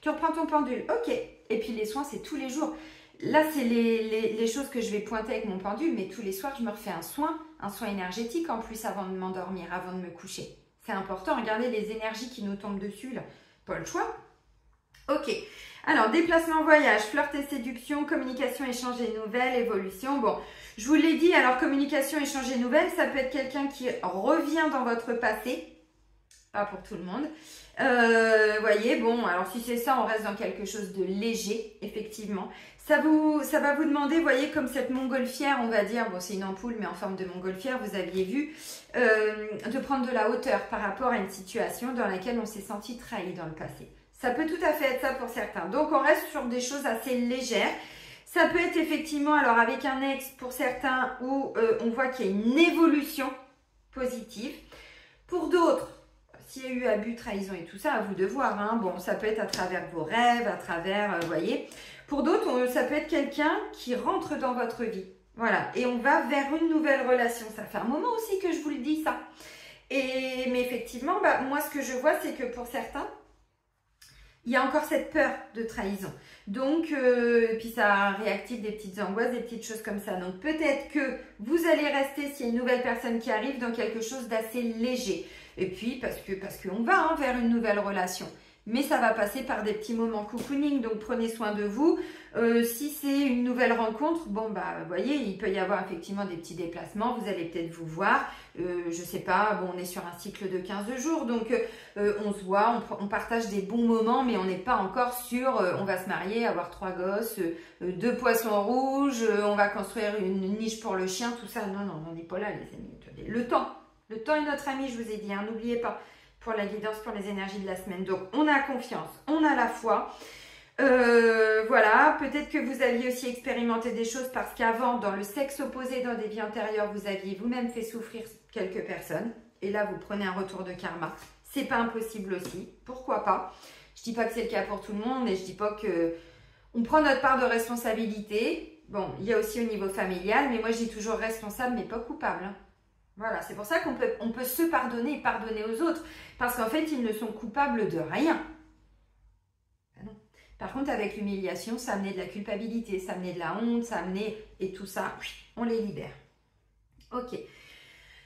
tu reprends ton pendule. Ok. Et puis les soins, c'est tous les jours. Là, c'est les choses que je vais pointer avec mon pendule, mais tous les soirs, je me refais un soin énergétique en plus avant de m'endormir, avant de me coucher. C'est important. Regardez les énergies qui nous tombent dessus là. Pas le choix. Ok. Alors, déplacement, voyage, flirt et séduction, communication, échange et nouvelles, évolution. Bon, je vous l'ai dit, alors communication, échange et nouvelles, ça peut être quelqu'un qui revient dans votre passé. Pas pour tout le monde. Voyez, bon, alors si c'est ça, on reste dans quelque chose de léger, effectivement. Ça va vous demander, voyez, comme cette montgolfière, on va dire, bon, c'est une ampoule, mais en forme de montgolfière, vous aviez vu, de prendre de la hauteur par rapport à une situation dans laquelle on s'est senti trahi dans le passé. Ça peut tout à fait être ça pour certains. Donc, on reste sur des choses assez légères. Ça peut être effectivement, alors avec un ex pour certains, où on voit qu'il y a une évolution positive. Pour d'autres, s'il y a eu abus, trahison et tout ça, à vous de voir. Hein. Bon, ça peut être à travers vos rêves, à travers, vous voyez. Pour d'autres, ça peut être quelqu'un qui rentre dans votre vie. Voilà, et on va vers une nouvelle relation. Ça fait un moment aussi que je vous le dis ça. Mais effectivement, moi, ce que je vois, c'est que pour certains, il y a encore cette peur de trahison. Donc, puis ça réactive des petites angoisses, des petites choses comme ça. Donc, peut-être que vous allez rester, s'il y a une nouvelle personne qui arrive, dans quelque chose d'assez léger. Et puis, parce qu'on va vers une nouvelle relation. Mais ça va passer par des petits moments cocooning, donc prenez soin de vous. Si c'est une nouvelle rencontre, bon, vous voyez, il peut y avoir effectivement des petits déplacements, vous allez peut-être vous voir, je sais pas, bon, on est sur un cycle de 15 jours, donc on se voit, on partage des bons moments, mais on n'est pas encore sur, on va se marier, avoir 3 gosses, 2 poissons rouges, on va construire une niche pour le chien, tout ça. Non, on n'est pas là, les amis. Le temps est notre ami, je vous ai dit, hein, n'oubliez pas. Pour la guidance, pour les énergies de la semaine. Donc, on a confiance, on a la foi. Voilà, peut-être que vous aviez aussi expérimenté des choses parce qu'avant, dans le sexe opposé, dans des vies antérieures, vous aviez vous-même fait souffrir quelques personnes. Et là, vous prenez un retour de karma. C'est pas impossible aussi. Pourquoi pas? Je dis pas que c'est le cas pour tout le monde et je dis pas que on prend notre part de responsabilité. Bon, il y a aussi au niveau familial, mais moi, je dis toujours responsable, mais pas coupable. Hein. Voilà, c'est pour ça qu'on peut se pardonner et pardonner aux autres. Parce qu'en fait, ils ne sont coupables de rien. Ben non. Par contre, avec l'humiliation, ça amenait de la culpabilité, ça amenait de la honte, ça amenait... Et tout ça, on les libère. Ok.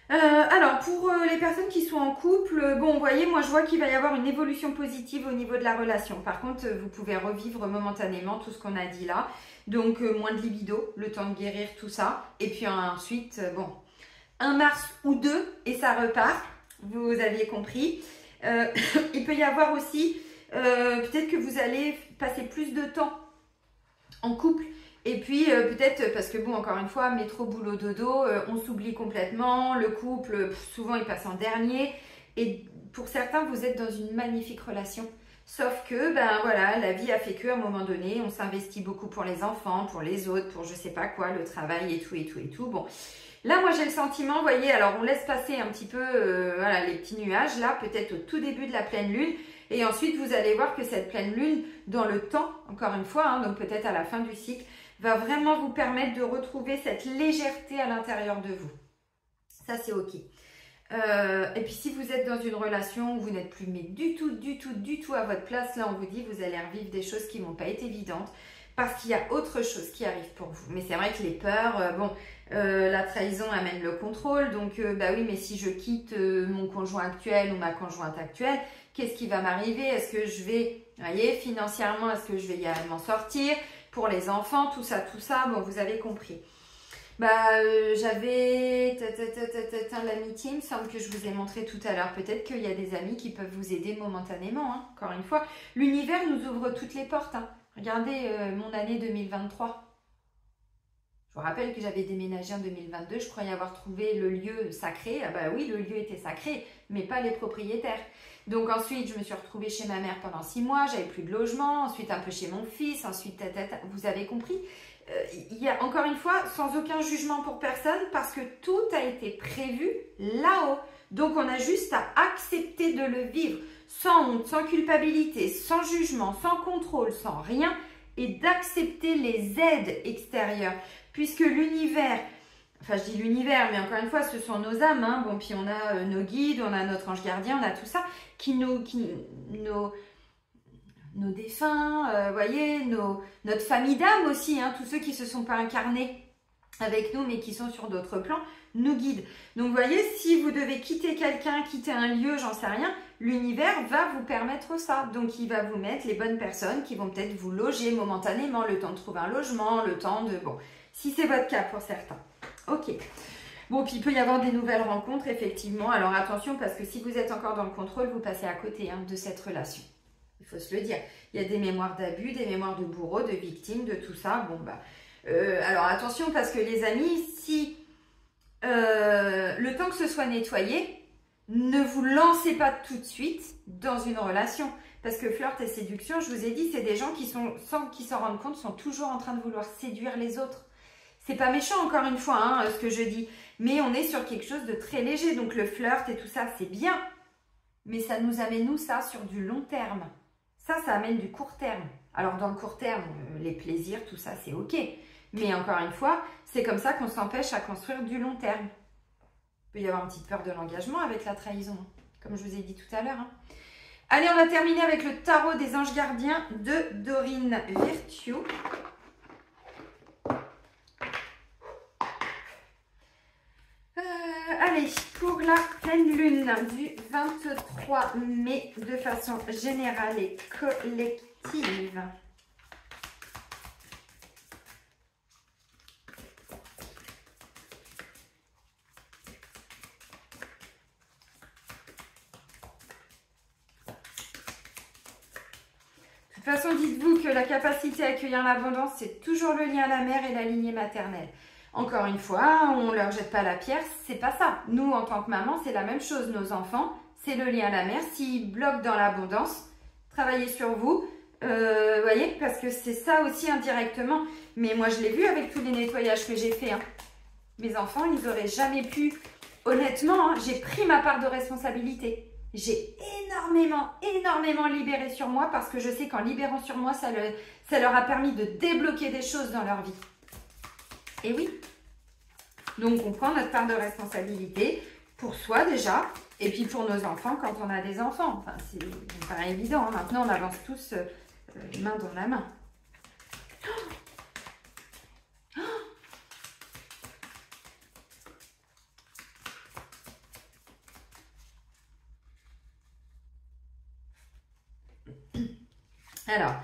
Alors, pour les personnes qui sont en couple, bon, vous voyez, moi, je vois qu'il va y avoir une évolution positive au niveau de la relation. Par contre, vous pouvez revivre momentanément tout ce qu'on a dit là. Donc, moins de libido, le temps de guérir, tout ça. Et puis ensuite, bon... 1 mars ou 2 et ça repart, vous aviez compris. Il peut y avoir aussi peut-être que vous allez passer plus de temps en couple. Et puis peut-être, parce que bon, encore une fois, métro, boulot, dodo, on s'oublie complètement. Le couple, souvent, il passe en dernier. Et pour certains, vous êtes dans une magnifique relation. Sauf que, ben voilà, la vie a fait qu'à un moment donné, on s'investit beaucoup pour les enfants, pour les autres, pour je sais pas quoi, le travail et tout, et tout, et tout. Bon, là, moi, j'ai le sentiment, vous voyez, alors on laisse passer un petit peu voilà, les petits nuages, là, peut-être au tout début de la pleine lune. Et ensuite, vous allez voir que cette pleine lune, dans le temps, encore une fois, hein, donc peut-être à la fin du cycle, va vraiment vous permettre de retrouver cette légèreté à l'intérieur de vous. Ça, c'est OK. Et puis, si vous êtes dans une relation où vous n'êtes plus mais du tout à votre place, là, on vous dit, vous allez revivre des choses qui n'ont pas été évidentes parce qu'il y a autre chose qui arrive pour vous. Mais c'est vrai que les peurs, la trahison amène le contrôle. Donc, bah oui, mais si je quitte mon conjoint actuel ou ma conjointe actuelle, qu'est-ce qui va m'arriver? Est-ce que je vais, vous voyez, financièrement, est-ce que je vais m'en sortir? Pour les enfants, tout ça, bon, vous avez compris. J'avais l'amitié, il me semble que je vous ai montré tout à l'heure. Peut-être qu'il y a des amis qui peuvent vous aider momentanément, hein. Encore une fois. L'univers nous ouvre toutes les portes, hein. Regardez mon année 2023. Je vous rappelle que j'avais déménagé en 2022, je croyais avoir trouvé le lieu sacré. Ah bah oui, le lieu était sacré, mais pas les propriétaires. Donc ensuite, je me suis retrouvée chez ma mère pendant 6 mois, j'avais plus de logement, ensuite un peu chez mon fils, ensuite vous avez compris. Il y a encore une fois, sans aucun jugement pour personne, parce que tout a été prévu là-haut. Donc on a juste à accepter de le vivre, sans honte, sans culpabilité, sans jugement, sans contrôle, sans rien, et d'accepter les aides extérieures. Puisque l'univers, enfin je dis l'univers, mais encore une fois, ce sont nos âmes, hein. Bon, puis on a nos guides, on a notre ange gardien, on a tout ça, nos défunts, voyez, notre famille d'âmes aussi, hein, tous ceux qui ne se sont pas incarnés avec nous, mais qui sont sur d'autres plans, nous guident. Donc, vous voyez, si vous devez quitter quelqu'un, quitter un lieu, j'en sais rien, l'univers va vous permettre ça. Donc, il va vous mettre les bonnes personnes qui vont peut-être vous loger momentanément, le temps de trouver un logement, le temps de... Bon, si c'est votre cas pour certains. Ok. Bon, puis il peut y avoir des nouvelles rencontres, effectivement. Alors, attention, parce que si vous êtes encore dans le contrôle, vous passez à côté de cette relation. Il faut se le dire. Il y a des mémoires d'abus, des mémoires de bourreaux, de victimes, de tout ça. Bon, alors attention, parce que les amis, si le temps que ce soit nettoyé, ne vous lancez pas tout de suite dans une relation. Parce que flirt et séduction, je vous ai dit, c'est des gens qui, sans qu'ils s'en rendent compte, sont toujours en train de vouloir séduire les autres. C'est pas méchant, encore une fois, hein, ce que je dis. Mais on est sur quelque chose de très léger. Donc le flirt et tout ça, c'est bien. Mais ça nous amène, nous, ça, sur du long terme. Ça amène du court terme. Alors, dans le court terme, les plaisirs, tout ça, c'est OK. Mais encore une fois, c'est comme ça qu'on s'empêche à construire du long terme. Il peut y avoir une petite peur de l'engagement avec la trahison, comme je vous ai dit tout à l'heure. Hein. Allez, on va terminer avec le tarot des anges gardiens de Dorine Virtue. Allez, pour la pleine lune du 23 mai de façon générale et collective. De toute façon, dites-vous que la capacité à accueillir l'abondance, c'est toujours le lien à la mère et la lignée maternelle. Encore une fois, on ne leur jette pas la pierre, c'est pas ça. Nous, en tant que maman, c'est la même chose. Nos enfants, c'est le lien à la mère. S'ils bloquent dans l'abondance, travaillez sur vous. Voyez, parce que c'est ça aussi indirectement. Mais moi, je l'ai vu avec tous les nettoyages que j'ai fait. Hein. Mes enfants, ils n'auraient jamais pu... Honnêtement, hein, j'ai pris ma part de responsabilité. J'ai énormément libéré sur moi parce que je sais qu'en libérant sur moi, ça leur a permis de débloquer des choses dans leur vie. Et oui, donc on prend notre part de responsabilité pour soi déjà, et puis pour nos enfants quand on a des enfants. Enfin, c'est pas évident, hein. Maintenant on avance tous main dans la main. Alors,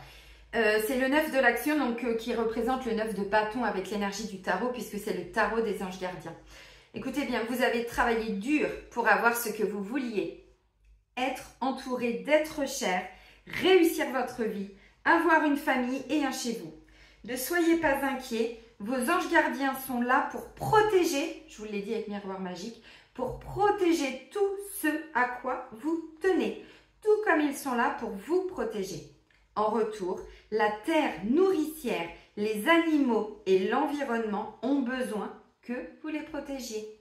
c'est le 9 de l'action, donc qui représente le 9 de bâton avec l'énergie du tarot, puisque c'est le tarot des anges gardiens. Écoutez bien, vous avez travaillé dur pour avoir ce que vous vouliez. Être entouré d'êtres chers, réussir votre vie, avoir une famille et un chez vous. Ne soyez pas inquiets, vos anges gardiens sont là pour protéger, je vous l'ai dit avec miroir magique, pour protéger tout ce à quoi vous tenez, tout comme ils sont là pour vous protéger. En retour, la terre nourricière, les animaux et l'environnement ont besoin que vous les protégiez.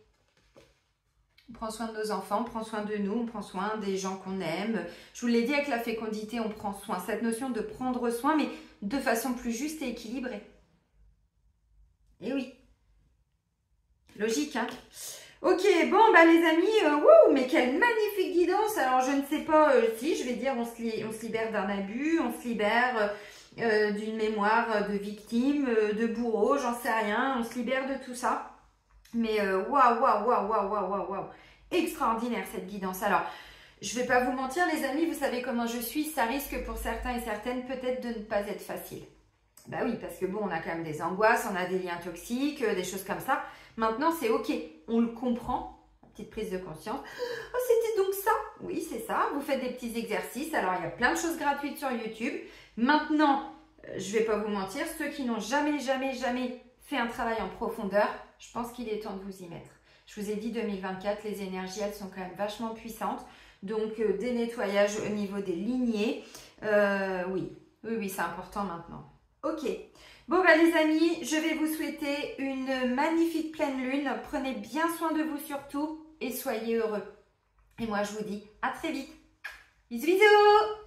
On prend soin de nos enfants, on prend soin de nous, on prend soin des gens qu'on aime. Je vous l'ai dit, avec la fécondité, on prend soin. Cette notion de prendre soin, mais de façon plus juste et équilibrée. Et oui. Logique, hein? Ok, bon, bah les amis, wouh, mais quelle magnifique guidance. Alors, je ne sais pas si, je vais dire, on se libère d'un abus, on se libère d'une mémoire de victime, de bourreau, j'en sais rien. On se libère de tout ça. Mais waouh, waouh, waouh, waouh, waouh, waouh. Extraordinaire cette guidance. Alors, je ne vais pas vous mentir, les amis, vous savez comment je suis. Ça risque pour certains et certaines peut-être de ne pas être facile. Bah oui, parce que bon, on a quand même des angoisses, on a des liens toxiques, des choses comme ça. Maintenant, c'est ok, on le comprend. Petite prise de conscience. Oh, c'était donc ça? Oui, c'est ça. Vous faites des petits exercices. Alors, il y a plein de choses gratuites sur YouTube. Maintenant, je ne vais pas vous mentir, ceux qui n'ont jamais fait un travail en profondeur, je pense qu'il est temps de vous y mettre. Je vous ai dit 2024, les énergies, elles sont quand même vachement puissantes. Donc, des nettoyages au niveau des lignées. Oui, c'est important maintenant. Ok. Bon, bah les amis, je vais vous souhaiter une magnifique pleine lune. Prenez bien soin de vous surtout et soyez heureux. Et moi, je vous dis à très vite. Bisous, bisous!